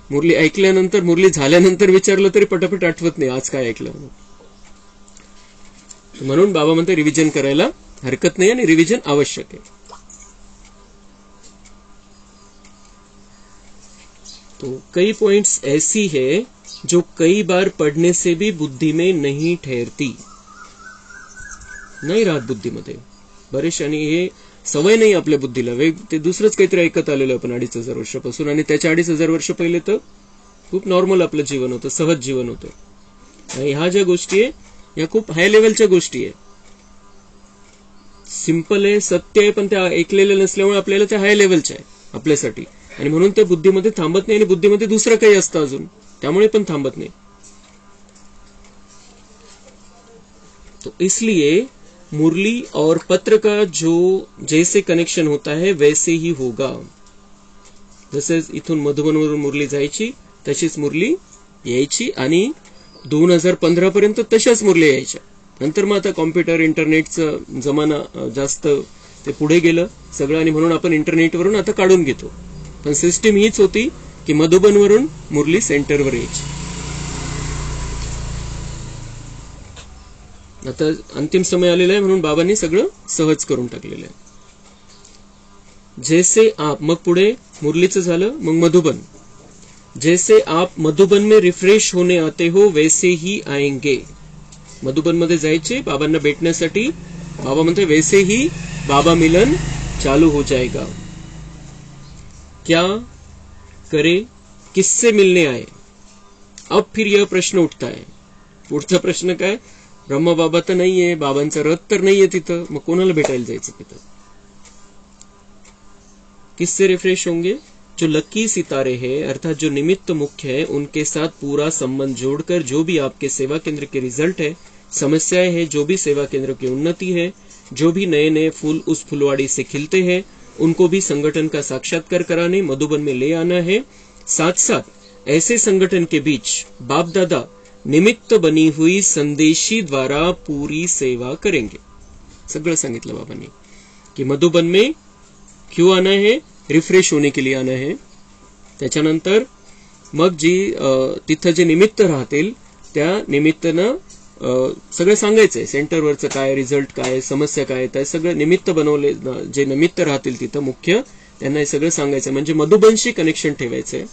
मुरली ऐकल्यानंतर, मुरली झाल्यानंतर विचारलं तरी पटापट आठवत नाही आज काय ऐकलं. म्हणून बाबा म्हणते रिव्हिजन करायला हरकत नाही आणि रिव्हिजन आवश्यक आहे. तो कई पॉइंट्स ऐसी है जो कई बार पढ़ने से भी बुद्धि में नहीं ठहरती. नाही राहत बुद्धीमध्ये बरेच, आणि हे सवय नाही आपल्या बुद्धीला. ते दुसरंच काहीतरी ऐकत आलेलं आपण 2,500 वर्षापासून, आणि त्याच्या 2,500 वर्ष पहिले तर खूप नॉर्मल आपलं जीवन होतं, सहज जीवन होतं. आणि ह्या ज्या गोष्टी आहे या खूप हाय लेवलच्या गोष्टी आहे, सिंपल आहे, सत्य आहे, पण त्या ऐकलेल्या नसल्यामुळे आपल्याला त्या हाय लेवलच्या आहे आपल्यासाठी, आणि म्हणून त्या बुद्धीमध्ये थांबत नाही. आणि बुद्धीमध्ये दुसरं काही असतं अजून, त्यामुळे पण थांबत नाही. तो इसलिए मुरली और पत्र का जो जैसे कनेक्शन होता है वैसे ही होगा. जसे इथून मधुबनवरून मुरली जायची तशीच मुरली यायची, आणि 2015 पर्यंत तशाच मुरल्या यायच्या. नंतर मग आता कॉम्प्युटर इंटरनेटचं जमाना जास्त ते पुढे गेलं सगळं, आणि म्हणून आपण इंटरनेटवरून आता काढून घेतो. पण सिस्टीम हीच होती की मधुबनवरून मुरली सेंटरवर यायची. आता अंतिम समय आलेला आहे म्हणून बाबांनी सगळं सहज करून टाकलेलं आहे. जैसे आप, मग पुढे मुरलीचं झालं, मग मधुबन. जैसे आप मधुबन में रिफ्रेश होने आते हो वैसे ही आएंगे. मधुबन मध्ये जायचे बाबांना भेटण्यासाठी. बाबा म्हणते वैसे ही बाबा मिलन चालू हो जाएगा. क्या करे, किससे मिलने आए? अब फिर यह प्रश्न उठता है. पुढचा प्रश्न काय? ब्रह्मबाबा तर नाहीये, बाबांचा रथ तर नाहीये तिथं, मग कोणाला भेटायला जायचं तिथं? किससे रिफ्रेश होंगे? जो लकी सितारे हैं अर्थात जो निमित्त मुख्य है उनके साथ पूरा संबंध जोड़कर जो भी आपके सेवा केंद्र के रिजल्ट है, समस्याएं है, जो भी सेवा केंद्र की उन्नति है, जो भी नए नए फूल उस फुलवाड़ी से खिलते हैं, उनको भी संगठन का साक्षात्कार कराने मधुबन में ले आना है। साथ साथ ऐसे संगठन के बीच बाप दादा निमित्त बनी हुई संदेशी द्वारा पूरी सेवा करेंगे. सगळं सांगितलं बाबांनी की मधुबन में क्यों आना है, रिफ्रेश होने के लिए आना है. त्याच्यानंतर मग जी तिथं जे निमित्त राहतील त्या निमित्तानं सगळं सांगायचंय, सेंटरवरचं काय, रिझल्ट काय, समस्या काय, त्या सगळं निमित्त बनवले, जे निमित्त राहतील तिथं मुख्य त्यांना हे सगळं सांगायचं, म्हणजे मधुबनशी कनेक्शन ठेवायचंय.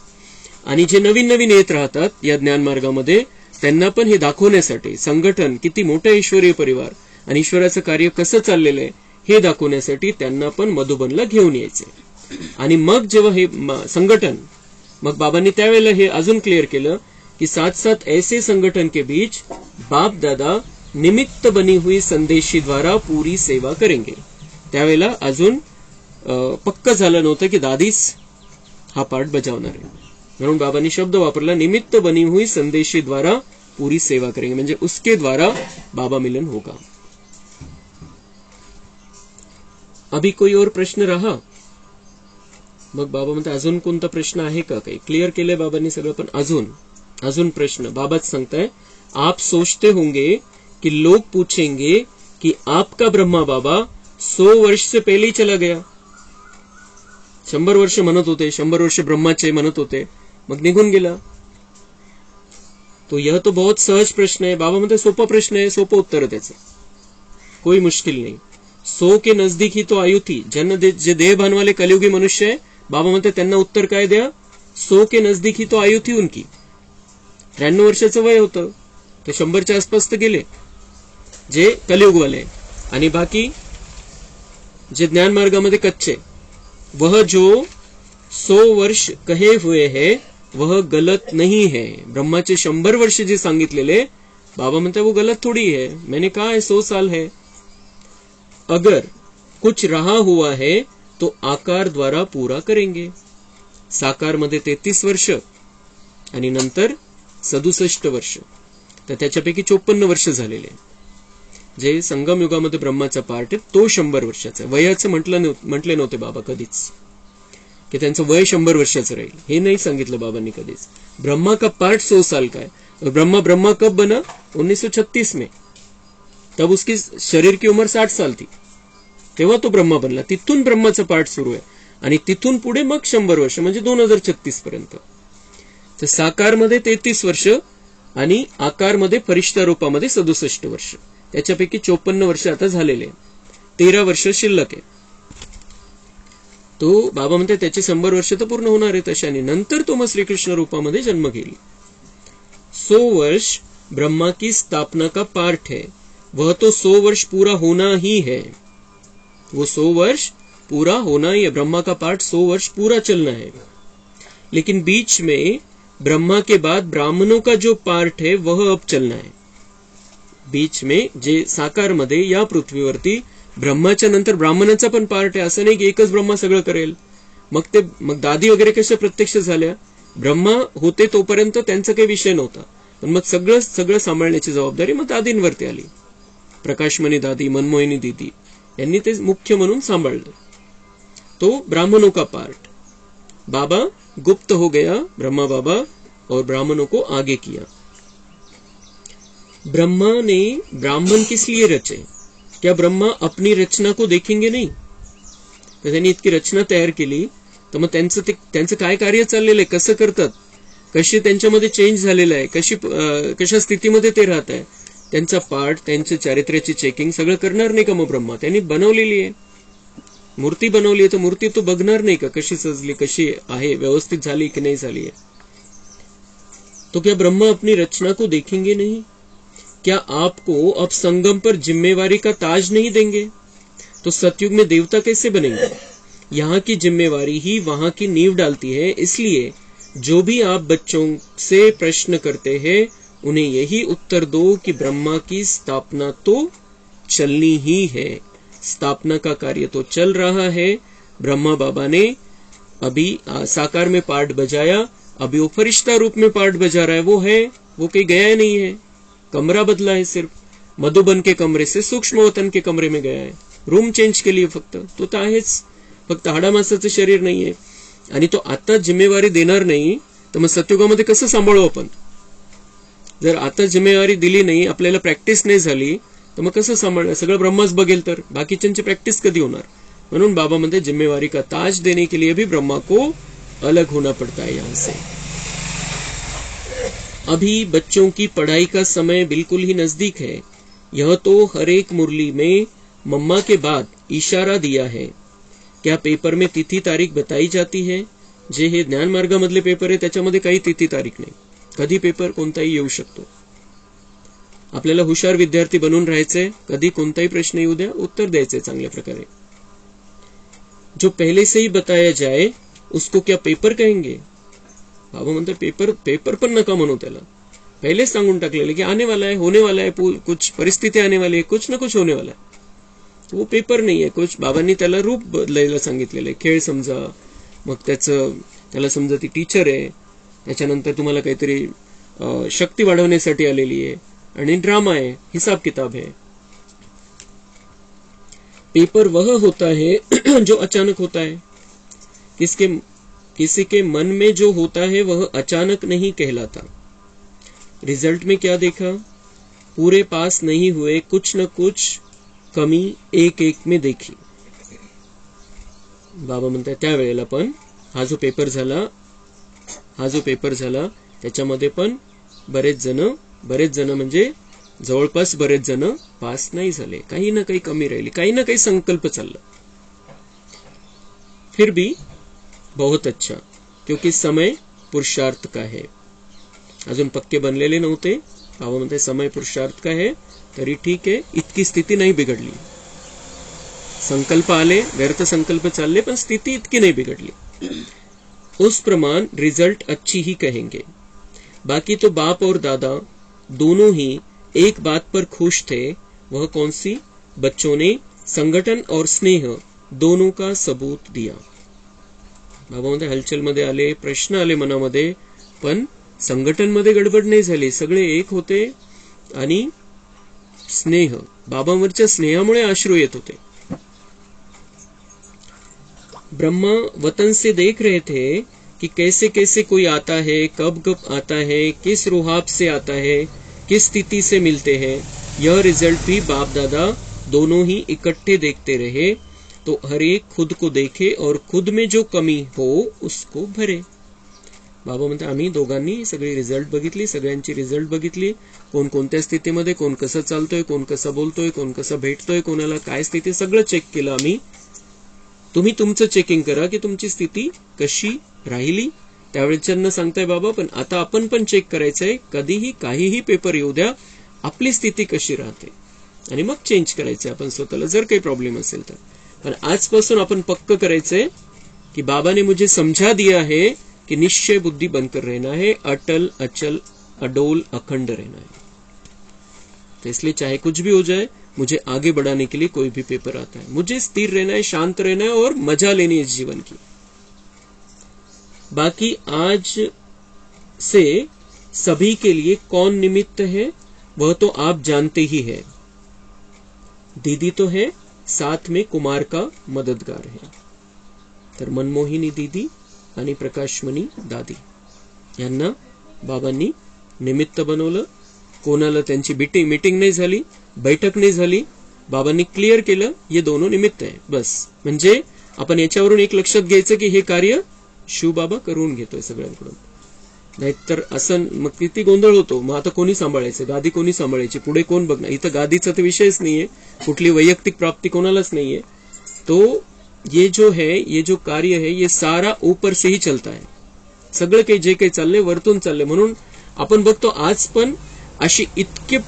आणि जे नवीन नवीन येत राहतात या ज्ञान मार्गामध्ये त्यांना पण हे दाखवण्यासाठी संघटन किती मोठं ईश्वरीय परिवार आणि ईश्वराचं कार्य कसं चाललेलं आहे हे दाखवण्यासाठी त्यांना पण मधुबनला घेऊन यायचंय. आणि मग जेव्हा हे संघटन, मग बाबांनी त्यावेळेला हे अजून क्लिअर केलं कि साथ साथ ऐसे संगठन के बीच बाप दादा निमित्त बनी हुई संदेशी द्वारा पूरी सेवा करेंगे. त्यावेळेला अजून पक्क झालं नव्हतं की दादीच हा पार्ट बजावणार आहे, म्हणून बाबांनी शब्द वापरला निमित्त बनी हुई संदेशी द्वारा पूरी सेवा करेंगे, म्हणजे उसके द्वारा बाबा मिलन होगा. अभी कोई और प्रश्न रहा? मग बाबा म्हणते अजून कोणता प्रश्न आहे का? काही क्लिअर केलंय बाबांनी सगळं, पण अजून प्रश्न बाबाच सांगताय. आप सोचते होंगे कि लोग पूछेंगे कि आपका ब्रह्मा बाबा 100 वर्ष से पहले ही चला गया. 100 वर्ष म्हणत होते, 100 वर्ष ब्रह्माचे म्हणत होते, मग निघून गेला. तो यह तो बहुत सहज प्रश्न है. बाबा म्हणते सोपा प्रश्न आहे, सोपं उत्तर आहे त्याचं, कोई मुश्किल नहीं. 100 के नजदीक ही तो आयु थी. जे देहभान वाले कलियुगी मनुष्य है, बाबा म्हणते त्यांना उत्तर काय द्या, 100 के नजदीक ही तो आयु थी उनकी. 93 वर्षाचं वय होतं, ते 100च्या आसपास तर गेले जे कलियुगवाले. आणि बाकी जे ज्ञान मार्गामध्ये कच्चे, वह जो 100 वर्ष कहे हुए है वह गलत नहीं है. ब्रह्माचे 100 वर्ष जे सांगितलेले, बाबा म्हणते वो गलत थोड़ी है. मैंने कहा है 100 साल है. अगर कुछ रहा हुआ है तो आकार द्वारा पूरा करेंगे. साकार मध्ये 33 वर्ष आणि नंतर 67 वर्ष, तर त्याच्यापैकी 54 वर्ष झालेले. जे संगम युगामध्ये ब्रह्माचा पार्ट आहे तो 100 वर्षाचा. वयाचं म्हटले नव्हते बाबा कधीच कि त्यांचं वय 100 वर्षाचं राहील, हे नाही सांगितलं बाबांनी कधीच. ब्रह्मा का पार्ट 100 साल का है. ब्रह्मा कब बना? 1936 में. तब उसकी शरीर की उम्र 60 साल थी, तेव्हा तो ब्रह्मा बनला. तिथून ब्रह्माचा पार्ट सुरू आहे आणि तिथून पुढे मग 100 वर्ष म्हणजे 2036 पर्यंत. तर साकारमध्ये 33 वर्ष आणि आकारमध्ये फरिश्ता रूपामध्ये 67 वर्ष. त्याच्यापैकी 54 वर्ष आता झालेले, 13 वर्ष शिल्लक आहे. तो बाबा म्हणते त्याचे 100 वर्ष तर पूर्ण होणार आहे तशाने. नंतर तो मग श्रीकृष्ण रूपामध्ये जन्म घेईल. 100 वर्ष ब्रह्मा की स्थापना का पार्ट है, वह तो 100 वर्ष पूरा होना ही है. वो 100 वर्ष पूरा होना ही है. ब्रह्मा का पार्ट 100 वर्ष पूरा चलना है. लेकिन बीच में ब्रह्मा के बाद ब्राह्मणों का जो पार्ट है वह अब चलना है. बीच में जे साकार मध्ये या पृथ्वीवरती ब्रह्माच्या नंतर ब्राह्मणाचा पण पार्ट आहे. असं नाही की एकच ब्रह्मा सगळं करेल. मग दादी वगैरे कशा प्रत्यक्ष झाल्या? ब्रह्मा होते तोपर्यंत त्यांचा काही विषय नव्हता, पण मग सगळं सांभाळण्याची जबाबदारी मग दादींवरती आली. प्रकाशमणी दादी, मनमोहिनी दीदी यांनी ते मुख्य म्हणून सांभाळलं. तो ब्राह्मणों का पार्ट. बाबा गुप्त हो गया, ब्रह्मा बाबा, और ब्राह्मणों को आगे किया. ब्रह्मा ने ब्राह्मण किस लिए रचे? क्या ब्रह्मा अपनी रचना को देखेंगे नहीं? तर त्यांनी इतकी रचना तयार केली, तर मग त्यांचं काय कार्य चाललेलं आहे, कसं करतात, कशी त्यांच्यामध्ये चेंज झालेलं आहे, कशा स्थितीमध्ये ते राहत आहे, त्यांचा पार्ट, त्यांच्या चारित्र्याची चेकिंग सगळं करणार नाही का मग ब्रह्मा? त्यांनी बनवलेली आहे, मूर्ती बनवली आहे, तर मूर्ती तो बघणार नाही का कशी सजली, कशी आहे, व्यवस्थित झाली की नाही झाली आहे? तो क्या ब्रह्मा अपनी रचना को देखेंगे नहीं? क्या आपको अब संगम पर जिम्मेवारी का ताज नहीं देंगे? तो सतयुग में देवता कैसे बनेंगे? यहाँ की जिम्मेवारी ही वहां की नींव डालती है. इसलिए जो भी आप बच्चों से प्रश्न करते हैं उन्हें यही उत्तर दो कि ब्रह्मा की स्थापना तो चलनी ही है, स्थापना का कार्य तो चल रहा है। ब्रह्मा बाबा ने अभी साकार में पार्ट बजाया, अभी वो फरिश्ता रूप में पार्ट बजा रहा है, वो कहीं गया नहीं है, कमरा बदला है, सिर्फ मधुबन के कमरे से सूक्ष्मवतन के कमरे में गया है, रूम चेंज केली फक्त, तो आहेच, फक्त हाडामासाचं शरीर नाहीये. आणि तो आता जिम्मेवारी देणार नाही तर मग सतयुगामध्ये कसं सांभाळू आपण? जर आता जिम्मेवारी दिली नाही, आपल्याला प्रॅक्टिस नाही झाली तर मग कसं सांभाळणार? सगळं ब्रह्माच बघेल तर बाकीच्यांची प्रॅक्टिस कधी होणार? म्हणून बाबा म्हणते जिम्मेवारी का ताज देने के लिए भी ब्रह्मा को अलग होना पड़ता है यहां से. अभी बच्चों की पढ़ाई का समय बिल्कुल ही नजदीक है. यह तो हर एक मुरली में मम्मा के बाद इशारा दिया है. क्या पेपर में तिथी तारीख बताई जाती है? जे हे ज्ञान मार्गामधले पेपर आहे त्याच्यामध्ये काही तिथी तारीख नाही, कधी पेपर कोणताही येऊ शकतो. आपल्याला हुशार विद्यार्थी बनून राहायचंय, कधी कोणताही प्रश्न येऊ द्या, उत्तर द्यायचंय चांगल्या प्रकारे. जो पहले से ही बताया जाए उसको क्या पेपर कहेंगे? बाबा म्हणतात पेपर पण नका म्हणू त्याला, पहले सांगून टाकलेले की आने वाला है, होने वाला है, कुछ परिस्थिती आने वाली है, कुछ ना कुछ होने वाला है. वो पेपर नाही आहे, कुछ बाबांनी त्याला रूप बदलायला सांगितलेलं आहे. खेळ समजा, मग त्याला समजा ती टीचर आहे, त्याच्यानंतर तुम्हाला काहीतरी शक्ती वाढवण्यासाठी आलेली आहे, आणि ड्रामा है, हिसाब किताब है. पेपर वह होता है जो अचानक होता है. किसी के मन में जो होता है वह अचानक नहीं कहलाता. रिजल्ट में क्या देखा? पूरे पास नहीं हुए, कुछ न कुछ कमी एक एक में देखी. बाबा म्हणतात त्यावेळेला पण हा जो पेपर झाला त्याच्यामध्ये पण बरेच जण म्हणजे जवळपास बरेच जण पास नाही झाले, काही ना काही कमी राहिली, काही ना काही संकल्प चालला. फिर भी बहुत अच्छा, क्योंकि समय पुरुषार्थ का है. अजून पक्के बनलेले नव्हते. बाबा म्हणते समय पुरुषार्थ का है, तरी ठीक आहे, इतकी स्थिती नाही बिघडली. संकल्प आले, व्यर्थ संकल्प चालले, पण स्थिती इतकी नहीं बिगड़ली. उस प्रमाण रिजल्ट अच्छी ही कहेंगे. बाकी तो बाप और दादा दोनों ही एक बात पर खुश थे. वह कौन सी? बच्चों ने संगठन और स्नेह दोनों का सबूत दिया. बाबा मध्ये हलचल मध्ये आले, प्रश्न आले मनामध्ये, पण संघटन मध्ये गडबड नाही झाली, सगळे एक होते. आणि स्नेह, बाबांवरच्या स्नेहामुळे अश्रू येत होते. ब्रह्मा वतन से देख रहे थे कि कैसे कैसे कोई आता है, कब कब आता है, किस रुहाब से आता है, किस स्थिति से मिलते हैं. यह रिजल्ट भी बाप दादा दोनों ही इकट्ठे देखते रहे, तो हर एक खुद को देखे और खुद में जो कमी हो उसको भरे. बाबा म्हणते आम्ही दोघांनी सगळी रिझल्ट बघितली, सगळ्यांची रिझल्ट बघितली, कोण कोणत्या स्थितीमध्ये, कोण कसं चालतोय, कोण कसं बोलतोय, कोण कसं भेटतोय, कोणाला काय स्थिती, सगळं चेक केलं आम्ही. तुम्ही तुमचं चेकिंग करा की तुमची स्थिती कशी राहिली. त्यावेळेच्यांना सांगताय बाबा, पण आता आपण पण चेक करायचंय, कधीही काहीही पेपर येऊ द्या, आपली स्थिती कशी राहते, आणि मग चेंज करायचंय आपण स्वतःला, जर काही प्रॉब्लेम असेल तर. पण आजपासून आपण पक्क करायचंय कि बाबा ने मुझे समझा दिया है कि निश्चय बुद्धि बनकर रहना है, अटल अचल अडोल अखंड रहना है. तो इसलिए चाहे कुछ भी हो जाए, मुझे आगे बढ़ाने के लिए कोई भी पेपर आता है, मुझे स्थिर रहना है, शांत रहना है और मजा लेनी है इस जीवन की. बाकी आज से सभी के लिए कौन निमित्त है वह तो आप जानते ही है. दीदी तो है, साथ में कुमार का मददगार है. तर मनमोहिनी दीदी आणि प्रकाशमणी दादी यांना बाबांनी निमित्त बनवलं. कोणाला त्यांची मीटिंग नाही झाली, बैठक नाही झाली, बाबांनी क्लिअर केलं ये दोनों निमित्त आहे बस. म्हणजे आपण याच्यावरून एक लक्षात घ्यायचं की हे कार्य शिवबाबा करून घेतोय सगळ्यांकडून. नाहीतर असं मग किती गोंधळ होतो. मग आता कोणी सांभाळायचं, गादी कोणी सांभाळायची, पुढे कोण बघणार. इथं गादीचा तर विषयच नाहीये, कुठली वैयक्तिक प्राप्ती कोणालाच नाहीये. तो ये जो कार्य है ये सारा ऊपर से ही चलता है. सगळं काही जे काही चाललंय वरतून चाललंय. म्हणून आपण बघतो आज पण अशी इतके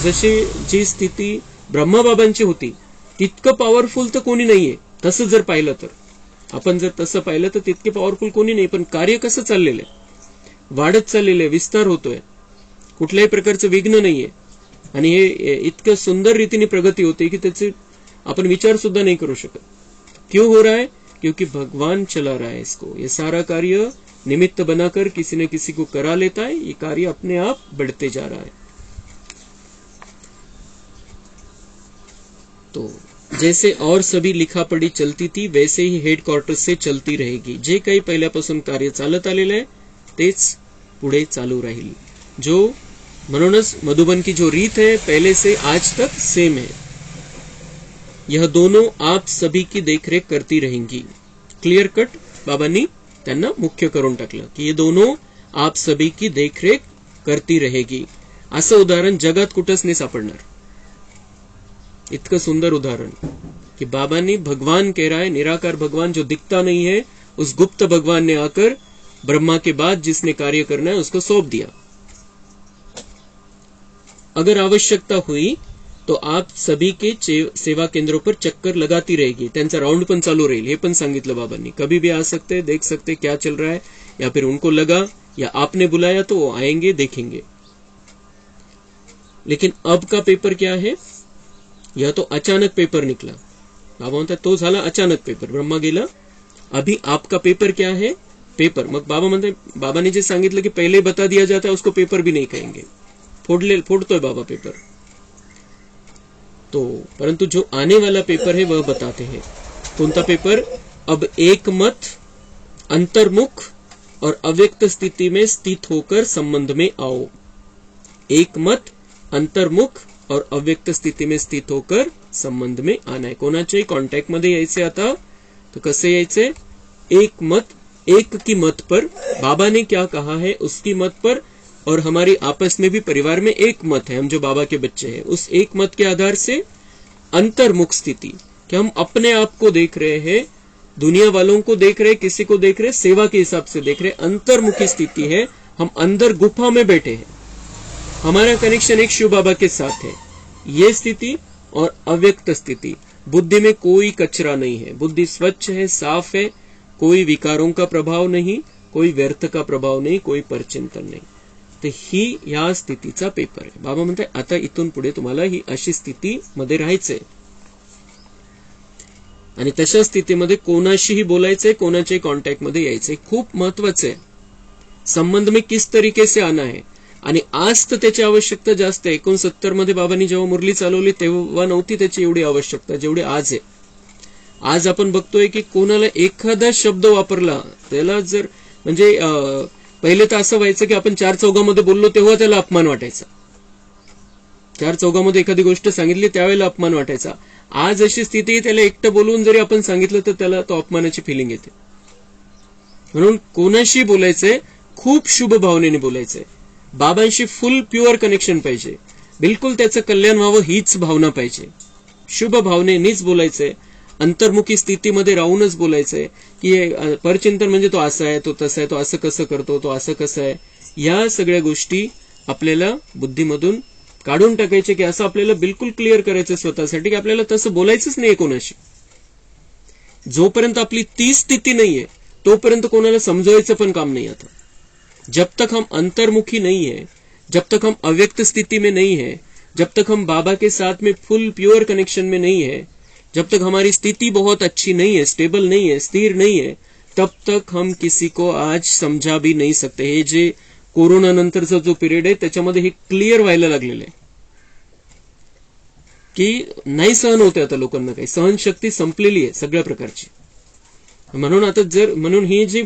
जशी जी स्थिती ब्रह्माबाबांची होती तितकं पॉवरफुल तर कोणी नाहीये. तसं जर पाहिलं तर, आपण जर तसं पाहिलं तर तितके पॉवरफुल कोणी नाही. पण कार्य कसं चाललेलं आहे, वाढत चाललेलं आहे, विस्तार होतोय. कुठल्याही प्रकारचं विघ्न नाहीये आणि हे इतकं सुंदर रीतीने प्रगती होते की त्याचे अपन विचार सुद्धा नहीं करू शकत. क्यों हो रहा है? क्योंकि भगवान चला रहा है इसको. ये सारा कार्य निमित्त बनाकर किसी न किसी को करा लेता है. ये कार्य अपने आप बढ़ते जा रहा है. तो जैसे और सभी लिखापडी चलती थी वैसे ही हेडक्वार्टर्स से चलती रहेगी. जे काही पहिल्यापासून कार्य चालत आलेलं आहे तेच पुढे चालू राहील. जो म्हणूनच मधुबन की जो रीत है पहले से आज तक सेम है. यह दोनों आप सभी की देखरेख करती रहेंगी. क्लियर कट बाबांनी त्यांना मुख्य करून टाकलं की हे दोनों आप सभी की देखरेख करती रहेगी. असं उदाहरण जगात कुठंच नाही सापडणार. इतकं सुंदर उदाहरण कि बाबांनी भगवान कह रहा है, निराकार भगवान जो दिखता नहीं है उस गुप्त भगवान ने आकर ब्रह्मा के बाद जिसने कार्य करना है उसको सौंप दिया. अगर आवश्यकता हुई तो आप सभी के सेवा केंद्रों पर चक्कर लगाती रहेगी. त्यांचा राउंड पण चालू रहेल हे पण सांगितलं बाबांनी. कभी भी आ सकते, देख सकते क्या चल रहा है, या फिर उनको लगा या आपने बुलाया तो वो आएंगे, देखेंगे. लेकिन अब का पेपर क्या है? यह तो अचानक पेपर निकला. बाबा म्हणतात तो झाला अचानक पेपर, ब्रह्मा गेला. अभी आपका पेपर क्या है? पेपर. मग बाबा म्हणते, बाबा ने जे सांगितलं की पहले बता दिया जाता है उसको पेपर भी नहीं कहेंगे. फोड़तोय बाबा पेपर. तो परंतु जो आने वाला पेपर है वह बताते हैं. कौनता पेपर? अब एक मत, अंतर्मुख और अव्यक्त स्थिति में स्थित होकर संबंध में आओ. एक मत, अंतर्मुख और अव्यक्त स्थिति में स्थित होकर संबंध में आना है. कोणाच्याही कॉन्टॅक्ट मध्ये यायचे. आता तो कसे यायचे? एक मत, एक की मत पर, बाबा ने क्या कहा है उसकी मत पर, और हमारी आपस में भी परिवार में एक मत है, हम जो बाबा के बच्चे हैं, उस एक मत के आधार से अंतर्मुख स्थिति कि हम अपने आप को देख रहे हैं, दुनिया वालों को देख रहे, किसी को देख रहे, सेवा के हिसाब से देख रहे. अंतर्मुखी स्थिति है, हम अंदर गुफा में बैठे हैं, हमारा कनेक्शन एक शिव बाबा के साथ है. ये स्थिति और अव्यक्त स्थिति, बुद्धि में कोई कचरा नहीं है, बुद्धि स्वच्छ है, साफ है, कोई विकारों का प्रभाव नहीं, कोई व्यर्थ का प्रभाव नहीं, कोई परचिंतन नहीं. तर ही या स्थितीचा पेपर आहे. बाबा म्हणतात आता इथून पुढे तुम्हाला ही अशी स्थिती मध्ये राहायचंय आणि तशा स्थितीमध्ये कोणाशीही बोलायचंय, कोणाच्याही कॉन्टॅक्ट मध्ये यायचंय. खूप महत्वाचं आहे. संबंध में किस तरीके से आना है. आणि आज तर त्याची आवश्यकता जास्त आहे. 69 मध्ये बाबांनी जेव्हा मुरली चालवली तेव्हा नव्हती त्याची एवढी आवश्यकता जेवढी आज आहे. आज आपण बघतोय की कोणाला एखादा शब्द वापरला त्याला जर म्हणजे पहिले तर असं व्हायचं की आपण चार चौघामध्ये बोललो तेव्हा त्याला अपमान वाटायचा. चार चौघामध्ये एखादी गोष्ट सांगितली त्यावेळेला अपमान वाटायचा. आज अशी स्थिती त्याला एकटं बोलून जरी आपण सांगितलं तर त्याला तो अपमानाची फिलिंग येते. म्हणून कोणाशी बोलायचंय खूप शुभ भावनेने बोलायचंय. बाबांशी फुल प्युअर कनेक्शन पाहिजे. बिलकुल त्याचं कल्याण व्हावं हीच भावना पाहिजे. शुभ भावनेनेच बोलायचंय. अंतर्मुखी स्थितीमध्ये राहूनच बोलायचंय की परचिंतन म्हणजे तो असा आहे, तो तसा आहे, तो असं कसं करतो, तो असं कसं आहे, या सगळ्या गोष्टी आपल्याला बुद्धीमधून काढून टाकायचे की असं आपल्याला बिलकुल क्लिअर करायचं स्वतःसाठी की आपल्याला तसं बोलायचंच नाहीये कोणाशी. जोपर्यंत आपली ती स्थिती नाहीये तोपर्यंत कोणाला समजवायचं पण काम नाही. आता जब तक हम अंतर्मुखी नहीं है, जब तक हम अव्यक्त स्थिति में नहीं है, जब तक हम बाबा के साथ में फुल प्योर कनेक्शन में नहीं है, जब तक हमारी स्थिति बहुत अच्छी नहीं है, स्टेबल नहीं है, स्थिर नहीं है, तब तक हम किसी को आज समझा भी नहीं सकते. हे जे कोरोना नंतरचा जो पिरियड आहे त्याच्यामध्ये हे क्लिअर व्हायला लागलेलं आहे की नाही सहन होते आता लोकांना. काही सहनशक्ती संपलेली आहे सगळ्या प्रकारची. म्हणून आता म्हणून ही जी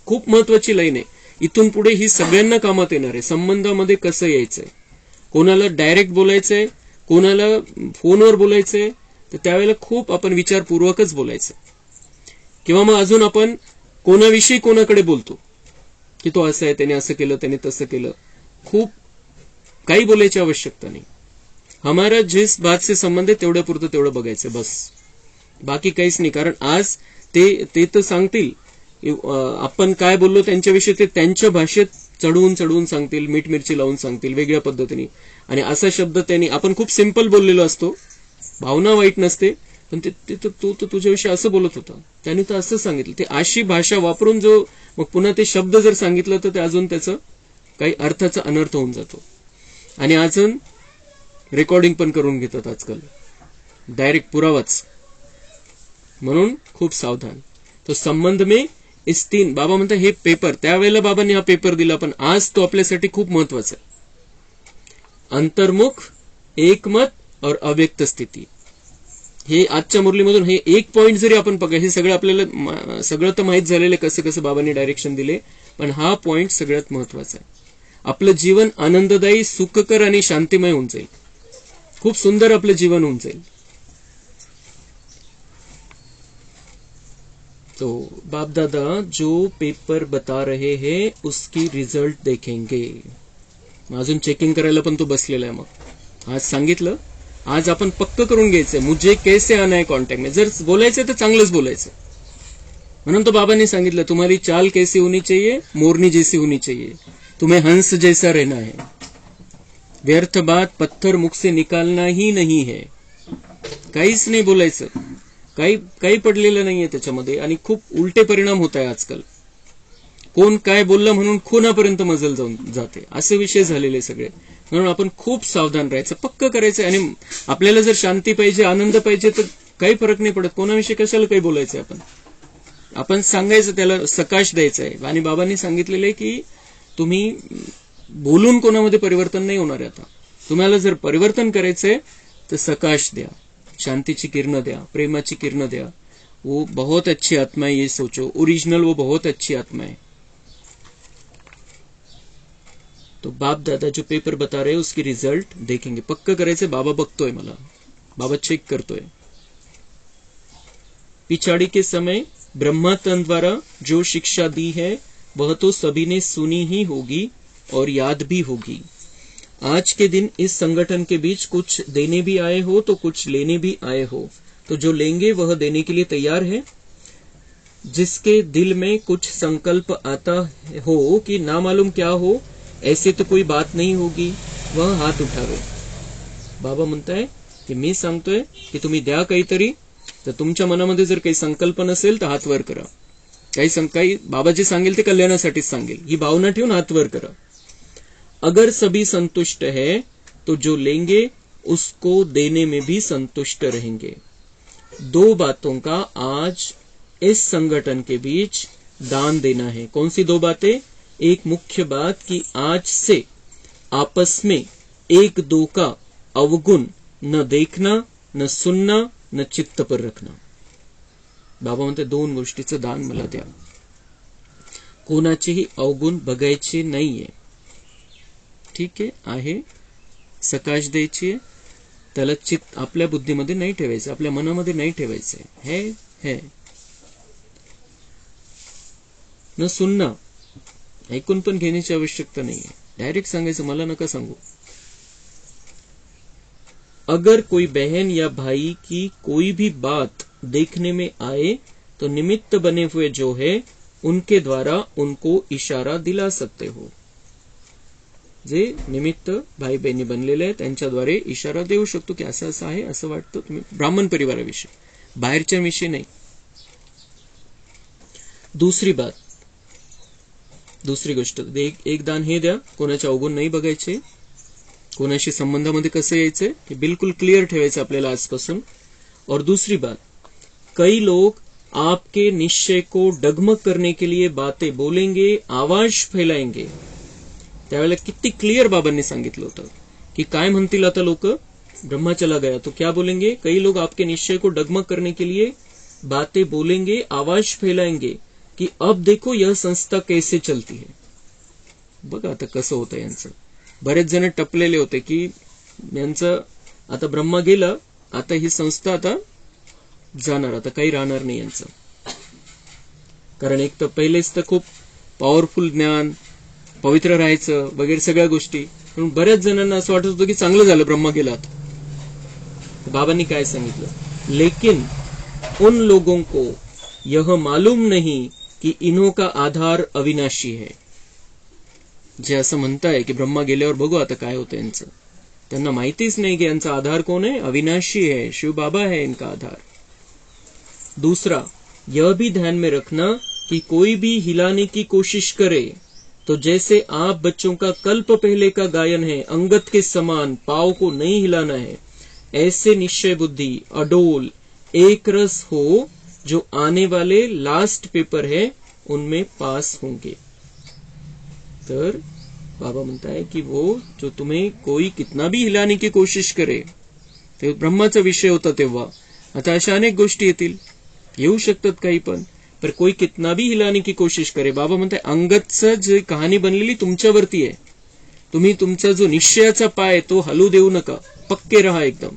खूप महत्वाची लाईन आहे. इथून पुढे ही सगळ्यांना कामात येणार आहे. संबंधामध्ये कसं यायचंय, कोणाला डायरेक्ट बोलायचंय, कोणाला फोनवर बोलायचंय, तर त्यावेळेला खूप आपण विचारपूर्वकच बोलायचं. किंवा मग अजून आपण कोणाविषयी कोणाकडे बोलतो की तो असं आहे, त्याने असं केलं, त्याने तसं केलं, खूप काही बोलायची आवश्यकता नाही. हमारा जिस बात से संबंध आहे तेवढ्या पुरतं तेवढं बघायचं बस, बाकी काहीच नाही. कारण आज ते तर सांगतील आपण काय बोललो त्यांच्याविषयी, ते त्यांच्या भाषेत चढवून सांगतील, मीठ मिरची लावून सांगतील वेगळ्या पद्धतीने. आणि असा शब्द त्यांनी आपण खूप सिंपल बोललेलो असतो, भावना वाईट नसते, पण ते तो तुझ्याविषयी असं बोलत होता, त्यांनी तर असं सांगितलं. ते अशी भाषा वापरून जो मग पुन्हा ते शब्द जर सांगितलं तर ते अजून त्याचं काही अर्थाचा अनर्थ होऊन जातो. आणि अजून रेकॉर्डिंग पण करून घेतात आजकाल, डायरेक्ट पुरावाच. म्हणून खूप सावधान. तो संबंध में इस तीन, बाबा म्हणतात हे पेपर, त्यावेळेला बाबांनी हा पेपर दिला, पण आज तो आपल्यासाठी खूप महत्वाचा आहे. अंतर्मुख, एकमत और अव्यक्त स्थिती. हे आजच्या मुरलीमधून हे एक पॉइंट जरी आपण बघा, हे सगळं आपल्याला सगळं तर माहित झालेलं कसं कसं बाबांनी डायरेक्शन दिले, पण हा पॉइंट सगळ्यात महत्वाचा आहे. आपलं जीवन आनंददायी, सुखकर आणि शांतिमय होऊन जाईल. खूप सुंदर आपलं जीवन होऊन जाईल. तो बाप दादा जो पेपर बता रहे हैं उसकी रिझल्ट देखेंगे. अजून चेकिंग करायला पण तो बसलेला आहे. मग आज सांगितलं, आज आपण पक्क करून घ्यायचंय, मुझे कैसे आना है कॉन्टॅक्ट में. जर बोलायचं तर चांगलंच बोलायचं. म्हणून तो बाबांनी सांगितलं, तुम्हारी चाल कैसी होनी चाहिए, मोरनी जैसी होनी चाहिए, तुम्हें हंस जैसा रहना है. व्यर्थ बात पत्थर मुख से निकालना ही नहीं है. काहीच नाही बोलायचं, काही पडलेलं नाहीये त्याच्यामध्ये. आणि खूप उलटे परिणाम होत आहे आजकाल. कोण काय बोललं म्हणून खुनापर्यंत मजल जाऊन जाते, असे विषय झालेले सगळे. म्हणून आपण खूप सावधान राहायचं, पक्क करायचं. आणि आपल्याला जर शांती पाहिजे, आनंद पाहिजे, तर काही फरक नाही पडत. कोणाविषयी कशाला काही बोलायचं. आपण सांगायचं, त्याला सकाश द्यायचं आहे. आणि बाबांनी सांगितलेलं आहे की तुम्ही बोलून कोणामध्ये परिवर्तन नाही होणार आहे. आता तुम्हाला जर परिवर्तन करायचंय तर सकाश द्या, शांतीची किरणं द्या, प्रेमाची किरणं द्या. वो बहुत अच्छी आत्मा है, ये सोचो. ओरिजिनल वो बहुत अच्छी आत्मा है. तो बाप दादा जो पेपर बता रहे उसकी रिजल्ट देखेंगे. पक्क करायचे. बाबा बघतोय मला, बाबा चेक करतोय. पिछाड़ी के समय ब्रह्मा तन द्वारा जो शिक्षा दी है वह तो सभी ने सुनी ही होगी और याद भी होगी. आज के दिन इस संगठन के बीच कुछ देने भी आए हो तो कुछ लेने भी आए हो. तो जो लेंगे वह देने के लिए तैयार है. जिसके दिल में कुछ संकल्प आता हो कि ना मालूम क्या हो, ऐसे तो कोई बात नहीं होगी, वह हात उठावे. बाबा म्हणताय की मी सांगतोय की तुम्ही द्या काहीतरी, तर तुमच्या मनामध्ये जर काही संकल्प नसेल तर हात वर करा. काही बाबा जे सांगेल ते कल्याणासाठीच सांगेल, ही भावना ठेवून हात वर करा. अगर सभी संतुष्ट है तो जो लेंगे उसको देने में भी संतुष्ट रहेंगे. 2 बातों का आज इस संगठन के बीच दान देना है. कौन सी 2 बातें? एक मुख्य बात कि आज से आपस में 1-2 का अवगुण न देखना, न सुनना, न चित्त पर रखना. बाबा म्हणते 2 गोष्टीचं दान मला द्या. कोणाचेही अवगुण बघायचे नाहीये. ठीक आहे, सकाश द्यायची, त्याला चित्त आपल्या बुद्धीमध्ये नाही ठेवायचं, आपल्या मनामध्ये नाही ठेवायचं है. न सुनना, ऐकून पण घेण्याची आवश्यकता नाहीये. डायरेक्ट सांगायचं, मला नका सांगू. अगर कोई बहन या भाई की कोई भी बात देखने में आए तो निमित्त बने हुए जो है उनके द्वारा उनको इशारा दिला सकते हो. जे निमित्त भाई बहिणी बनलेले आहेत त्यांच्याद्वारे इशारा देऊ शकतो की असं असं आहे, असं वाटतं. तुम्ही ब्राह्मण परिवाराविषयी, बाहेरच्या विषयी नाही. दुसरी गोष्ट, एक दान हे द्या, कोणाच्या अवगुण नाही बघायचे, कोणाशी संबंधामध्ये कसं यायचंय हे बिल्कुल क्लियर ठेवायचं आपल्याला आजपासून. और दूसरी बात, कई लोग आपके निश्चय को डगमग करने के लिए बातें बोलेंगे, आवाज फैलाएंगे. त्यावेळेला किती क्लियर बाबांनी सांगितलं होतं की काय म्हणतील आता लोक. ब्रह्मा चला गया तो क्या बोलेंगे? कई लोग आपके निश्चय को डगमग करने के लिए बातें बोलेंगे, आवाज फैलाएंगे कि अब देखो यह संस्था कैसे चलती है. बघा आता कसं होतं यांचं. बरेच जण टपलेले होते की यांचं आता ब्रह्मा गेला, आता ही संस्था आता जाणार, आता काही राहणार नाही यांचं. कारण एक तर पहिलेच तर खूप पॉवरफुल ज्ञान, पवित्र राहायचं वगैरे सगळ्या गोष्टी. म्हणून बऱ्याच जणांना असं वाटत होतं की चांगलं झालं ब्रह्मा गेला. बाबांनी काय सांगितलं, लेकिन उन लोगों को यह मालूम नहीं कि इन्हों का आधार अविनाशी है. जे असं म्हणताय की ब्रह्मा गेल्यावर बघू आता काय होतं यांचं, त्यांना माहितीच नाही की यांचा आधार कोण आहे, अविनाशी है, शिव बाबा है इनका आधार. दूसरा, यह भी ध्यान में रखना कि कोई भी हिलाने की कोशिश करे तो जैसे आप बच्चों का कल्प पहले का गायन है, अंगत के समान पाव को नहीं हिलाना है, ऐसे निश्चय बुद्धि अडोल एक रस हो जो आने वाले लास्ट पेपर है उनमें पास होंगे. तर बाबा म्हणता है की वो जो तुम्हें कोई कितना भी हिलाने की कोशिश करे, ते ब्रह्माचा विषय होता तेव्हा. आता अशा अनेक गोष्टी येऊ शकतात काही पण कोई कितना भी हिलाने की कोशिश करे, बाबा म्हणताय अंगतचं जे कहाणी बनलेली तुमच्यावरती आहे. तुम्ही तुमचा जो निश्चयाचा पाय तो हलू देऊ नका, पक्के रहा एकदम.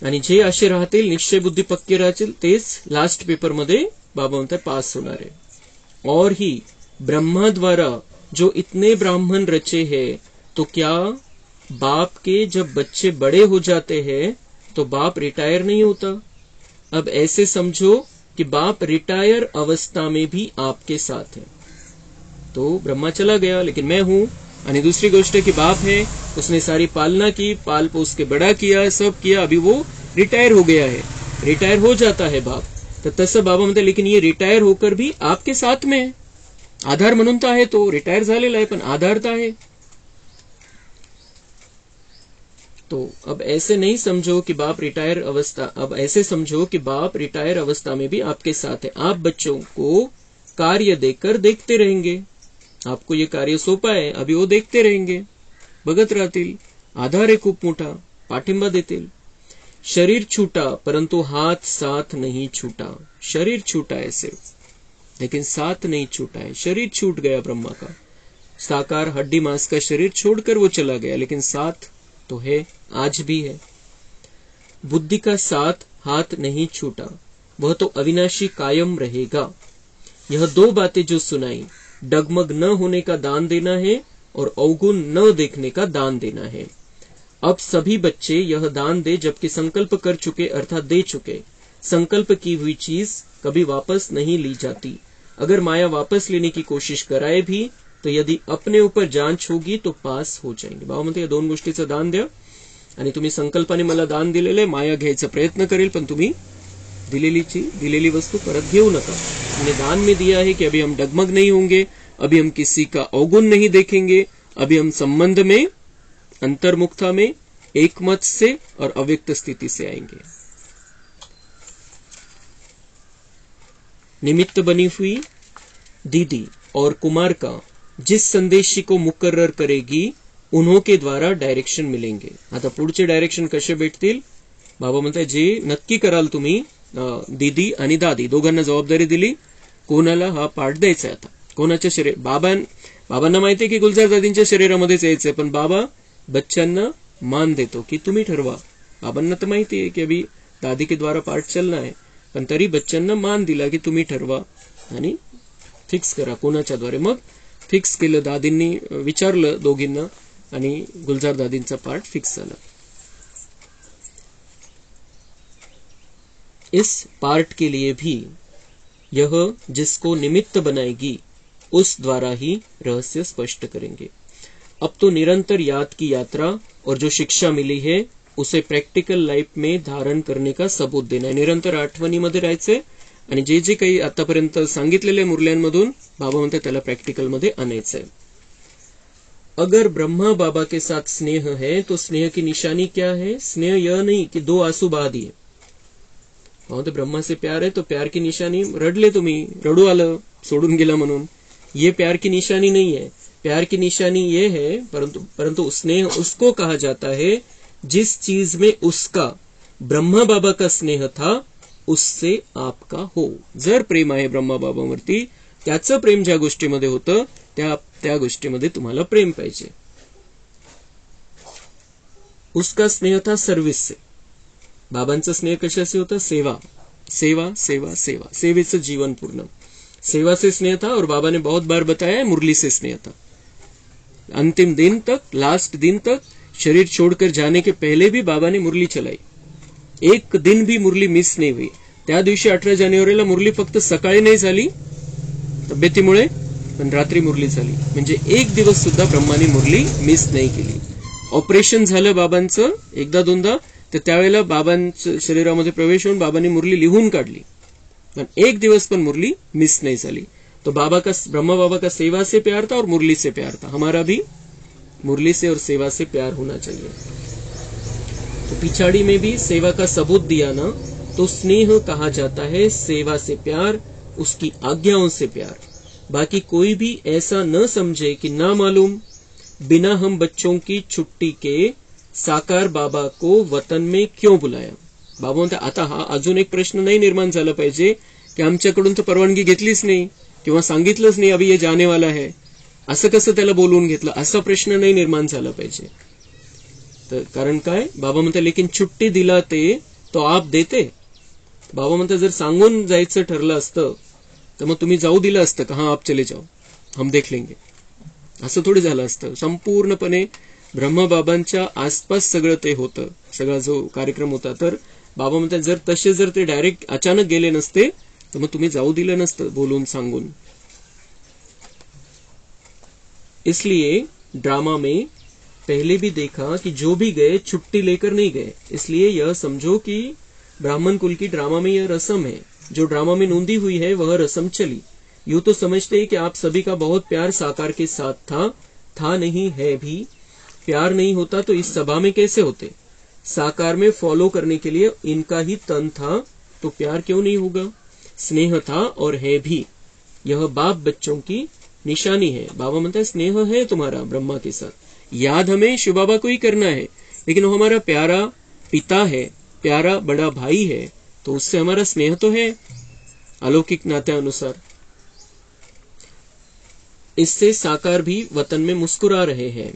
आणि जे असे राहतील, निश्चय बुद्धी पक्के राहतील, तेच लास्ट पेपर मध्ये बाबा म्हणताय पास होणार आहे. और ही ब्रह्मा द्वारा जो इतने ब्राह्मण रचे हैं, तो क्या बाप के जब बच्चे बड़े हो जाते हैं तो बाप रिटायर नहीं होता? अब ऐसे समझो कि बाप रिटायर अवस्था में भी आपके साथ है. तो ब्रह्मा चला गया लेकिन मैं हूं. आणि दुसरी गोष्ट की बाप है, उसने सारी पालना की, पाल पोस के बड़ा किया, सब किया, अभी वो रिटायर हो गया है, रिटायर हो जाता है बाप. तर तसं बाबा म्हणते लेकिन ये रिटायर होकर भी आपके साथ में है. आधार म्हणून तर आहे, तो रिटायर झालेला आहे पण आधार तर आहे. तो अब ऐसे नहीं समझो कि बाप रिटायर अवस्था, अब ऐसे समझो कि बाप रिटायर अवस्था में भी आपके साथ है. आप बच्चों को कार्य देकर देखते रहेंगे. आपको ये कार्य सोपा है, अभी वो देखते रहेंगे, बघत राहतील. आधार आहे खूप मोठा, पाठिंबा देतील. शरीर छूटा परंतु हाथ साथ नहीं छूटा. शरीर छूटा है सिर्फ, लेकिन साथ नहीं छूटा है. शरीर छूट गया ब्रह्मा का, साकार हड्डी मांस का शरीर छोड़कर वो चला गया, लेकिन साथ तो है, आज भी है. बुद्धि का साथ हाथ नहीं छूटा, वह तो अविनाशी कायम रहेगा. यह दो बातें जो सुनाई, डगमग न होने का दान देना है और अवगुण न देखने का दान देना है. अब सभी बच्चे यह दान दे जबकि संकल्प कर चुके, अर्थात दे चुके. संकल्प की हुई चीज कभी वापस नहीं ली जाती. अगर माया वापस लेने की कोशिश कराए भी तो यदि अपने ऊपर जांच होगी तो पास हो जाएंगे. बाबा म्हणते या दोन गोष्टीचं दान द्या, आणि तुम्ही संकल्पाने मला दान दिलेले, माया घ्यायचा प्रयत्न करेल पण तुम्ही दिलेली वस्तु परत घेऊ नका. हमने दान में दिया है कि अभी हम डगमग नहीं होंगे, अभी हम किसी का अवगुण नहीं देखेंगे, अभी हम संबंध में, अंतर्मुखता में, एकमत से और अव्यक्त स्थिति से आएंगे. निमित्त बनी हुई दीदी और कुमार का जिस संदेशी को मुकर्रर करेगी उन्हों के द्वारा डायरेक्शन मिलेंगे. आता पुढचे डायरेक्शन कसे भेटतील? बाबा म्हणताय जे नक्की कराल तुम्ही, दीदी आणि दादी दोघांना जबाबदारी दिली, कोणाला हा पाठ द्यायचा. आता कोणाच्या शरीर, बाबांना माहितीये की गुलजार दादींच्या शरीरामध्येच यायचंय, पण बाबा बच्चांना मान देतो की तुम्ही ठरवा. बाबांना तर माहिती आहे की अभी दादी के द्वारा पाठ चलना है, पण तरी बच्चांना मान दिला की तुम्ही ठरवा आणि फिक्स करा कोणाच्या द्वारे. मग फिक्स केलं, दादींनी विचारलं दोघींना आणि गुलजार दादींचा पाठ फिक्स झाला. इस पार्ट के लिए भी यह जिसको निमित्त बनाएगी उस द्वारा ही रहस्य स्पष्ट करेंगे. अब तो निरंतर याद की यात्रा और जो शिक्षा मिली है उसे प्रॅक्टिकल लाईफ में धारण करने का सबूत देना है. निरंतर आठवणीमध्ये राहायचंय आणि जे जे काही आतापर्यंत सांगितलेल्या मुरल्यांमधून बाबा म्हणतात त्याला प्रॅक्टिकल मध्ये आणायचंय. अगर ब्रह्मा बाबा के साथ स्नेह है तो स्नेह की निशानी क्या है? स्नेह यह नहीं कि दो आंसू बहा दिए. तो ब्रह्मा से प्यार है तो प्यार की निशानी रडले, तुम्ही रडू आलं सोडून गेला म्हणून, ये प्यार की निशानी नहीं है. प्यार की निशानी ये है, परंतु स्नेह उसको कहा जाता है जिस चीज में उसका ब्रह्मा बाबा का स्नेह था उससे आपका हो. जर प्रेम आहे ब्रह्मा बाबावरती, त्याचं प्रेम ज्या गोष्टीमध्ये होतं त्या गोष्टीमध्ये तुम्हाला प्रेम पाहिजे. उसका स्नेह था सर्विस से. बाबांचं स्नेह कशाशी होतं? सेवा सेवा सेवा सेवा, सेवेचं जीवन पूर्ण. सेवा से स्नेह था और बाबा ने बहुत बार बताया है मुरली से स्नेह था. अंतिम दिन तक, लास्ट दिन तक, शरीर छोड़कर जाने के पहले भी बाबा ने मुरली चलाई. एक दिन भी मुरली मिस नाही हुई. त्या दिवशी 18 जानेवारीला मुरली फक्त सकाळी नाही झाली तब्येतीमुळे, पण रात्री मुरली झाली. म्हणजे एक दिवस सुद्धा ब्रह्माने मुरली मिस नाही केली. ऑपरेशन झालं बाबांचं एकदा दोनदा, तर त्यावेळेला बाबांच्या शरीरामध्ये प्रवेश होऊन बाबांनी मुरली लिहून काढली, पण एक दिवस पण मुरली मिस नाही झाली. तो ब्रह्मा बाबा का सेवा से प्यार था और मुरली से प्यार था। हमारा भी मुरली से और सेवा से प्यार होना चाहिए। तो पिछाड़ी में भी सेवा का सबूत दिया ना, तो स्नेह कहा जाता है सेवा से प्यार, उसकी आज्ञाओं से प्यार। बाकी कोई भी ऐसा न समझे कि ना मालूम बिना हम बच्चों की छुट्टी के साकार बाबा को वतन में क्यों बुलाया। बाबा म्हणतात आता हा अजून एक प्रश्न नाही निर्माण झाला पाहिजे की आमच्याकडून तर परवानगी घेतलीच नाही किंवा सांगितलंच नाही अभी ये जाने वाला है, असं कसं त्याला बोलवून घेतलं, असा प्रश्न नाही निर्माण झाला पाहिजे। तर कारण काय, बाबा म्हणतात लेकिन छुट्टी दिला ते तो आप देते। बाबा म्हणतात जर सांगून जायचं ठरलं असतं तर मग तुम्ही जाऊ दिलं असतं का, हा आप चले जाओ हम देख लेंगे, असं थोडी झालं असतं। संपूर्णपणे ब्रह्मबाबांच्या आसपास सगळं ते होतं, सगळा जो कार्यक्रम होता। तर बाबा म्हणतात जर ते डायरेक्ट अचानक गेले नसते तर मग तुम्ही जाऊ दिलं नसतं बोलून सांगून। इसलिए ड्रामा में पहले भी देखा कि जो भी गए छुट्टी लेकर नहीं गए। इसलिए यह समझो कि ब्राह्मण कुल की ड्रामा में यह रस्म है, जो ड्रामा में नूंदी हुई है वह रस्म चली। यूं तो समझते हैं कि आप सभी का बहुत प्यार साकार के साथ था नहीं है भी। प्यार नहीं होता तो इस सभा में कैसे होते। साकार में फॉलो करने के लिए इनका ही तन था, तो प्यार क्यों नहीं होगा। स्नेह था और है भी, यह बाप बच्चों की निशानी है। बाबा म्हणता है स्नेह है तुम्हारा ब्रह्मा के साथ, याद हमें शिव बाबा को ही करना है, लेकिन वो हमारा प्यारा पिता है, प्यारा बड़ा भाई है, तो उससे हमारा स्नेह तो है अलौकिक नात्यानुसार। इससे साकार भी वतन में मुस्कुरा रहे हैं।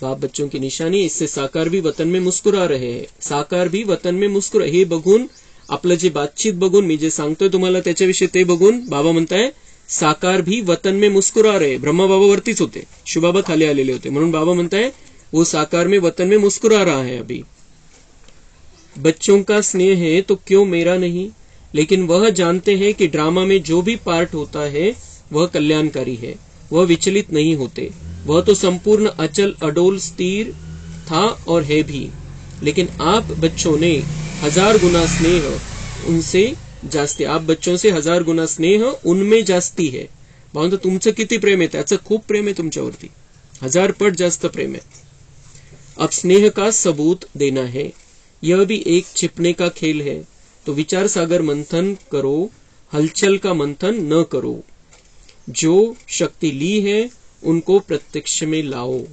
बाप बच्चों की निशानी, इससे साकार भी वतन में मुस्कुरा रहे हैं। साकार भी वतन में मुस्कुरा, हे बघून आपलं जे बातचीत बघून मी जे सांगतोय तुम्हाला त्याच्याविषयी ते बघून बाबा म्हणताय साकार भी वतन में मुस्कुरा रहे। ब्रह्मा बाबा वरतीच होते, शिवबाबा खाली आलेले होते, म्हणून बाबा म्हणताय वो साकार में वतन में मुस्कुरा रहा है अभी। बच्चों का स्नेह है तो क्यों मेरा नहीं, लेकिन वह जानते हैं कि ड्रामा में जो भी पार्ट होता है वह कल्याणकारी है, वह विचलित नहीं होते। वह तो संपूर्ण अचल अडोल स्थिर था और है भी, लेकिन आप बच्चों ने 1000 गुना स्नेह उनसे जास्ती, आप बच्चों से 1000 गुना स्नेह उनमें जास्ती है। भावना तुमचं किती प्रेम आहे, त्याचं खूप प्रेम आहे तुमच्यावरती, 1000 पट जास्त प्रेम है। अब स्नेह का सबूत देना है, यह भी एक छिपने का खेल है। तो विचार सागर मंथन करो, हलचल का मंथन न करो। जो शक्ति ली है उनको प्रत्यक्ष में लाओ।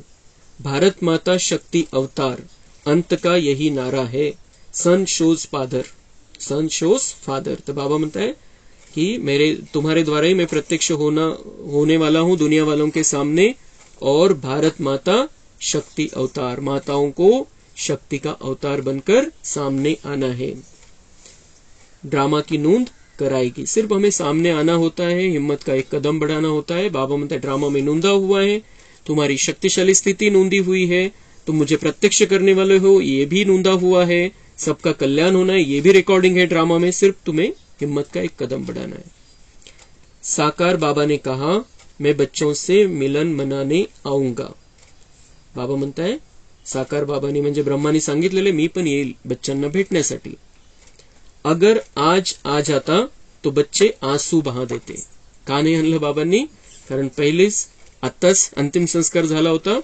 भारत माता शक्ति अवतार, अंत का यही नारा है। सन शोज फादर। तो बाबा म्हणता है कि तुम्हारे द्वारा ही मैं प्रत्यक्ष होने वाला हूं दुनिया वालों के सामने, और भारत माता शक्ति अवतार, माताओं को शक्ति का अवतार बनकर सामने आना है। ड्रामा की नोंद कराएगी, सिर्फ हमें सामने आना होता है, हिम्मत का एक कदम बढ़ाना होता है। बाबा म्हणता है ड्रामा में नोंदा हुआ है, तुम्हारी शक्तिशाली स्थिति नोंदी हुई है, तुम मुझे प्रत्यक्ष करने वाले हो ये भी नोंदा हुआ है, सबका कल्याण होना है ये भी रिकॉर्डिंग है ड्रामा में, सिर्फ तुम्हें हिम्मत का एक कदम बढ़ाना है। साकार बाबा ने कहा मैं बच्चों से मिलन मनाने आऊंगा। बाबा म्हणता है साकार बाबांनी म्हणजे ब्रह्मानी सांगितलेले मी पण येईल बच्चांना भेटण्यासाठी। अगर आज आ जाता तो बच्चे आंसू बहा देते। का नाही आणलं बाबांनी, कारण पहिलेच आत्ताच अंतिम संस्कार झाला होता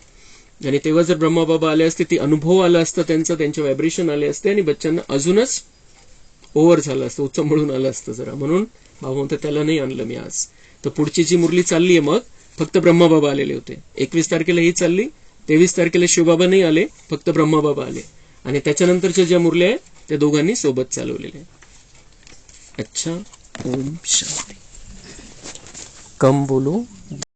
आणि तेव्हा जर ब्रह्मा बाबा आले असते, ती अनुभव आला असता त्यांचे व्हायब्रेशन आले असते आणि बच्चांना अजूनच ओव्हर झालं असतं, उचंबळून आलं असतं जरा, म्हणून बाबा म्हणतात त्याला नाही आणलं मी आज। तर पुढची जी मुरली चालली आहे मग फक्त ब्रह्मा बाबा आलेले होते। 21 तारखेला ही चालली, 23 तारखेला शिवबाबा नाही आले, फक्त ब्रह्मा बाबा आले, आणि त्याच्यानंतरच्या ज्या मुरल्या आहेत त्या दोघांनी सोबत चालवलेल्या। अच्छा, ओम शांति। कम बोलो।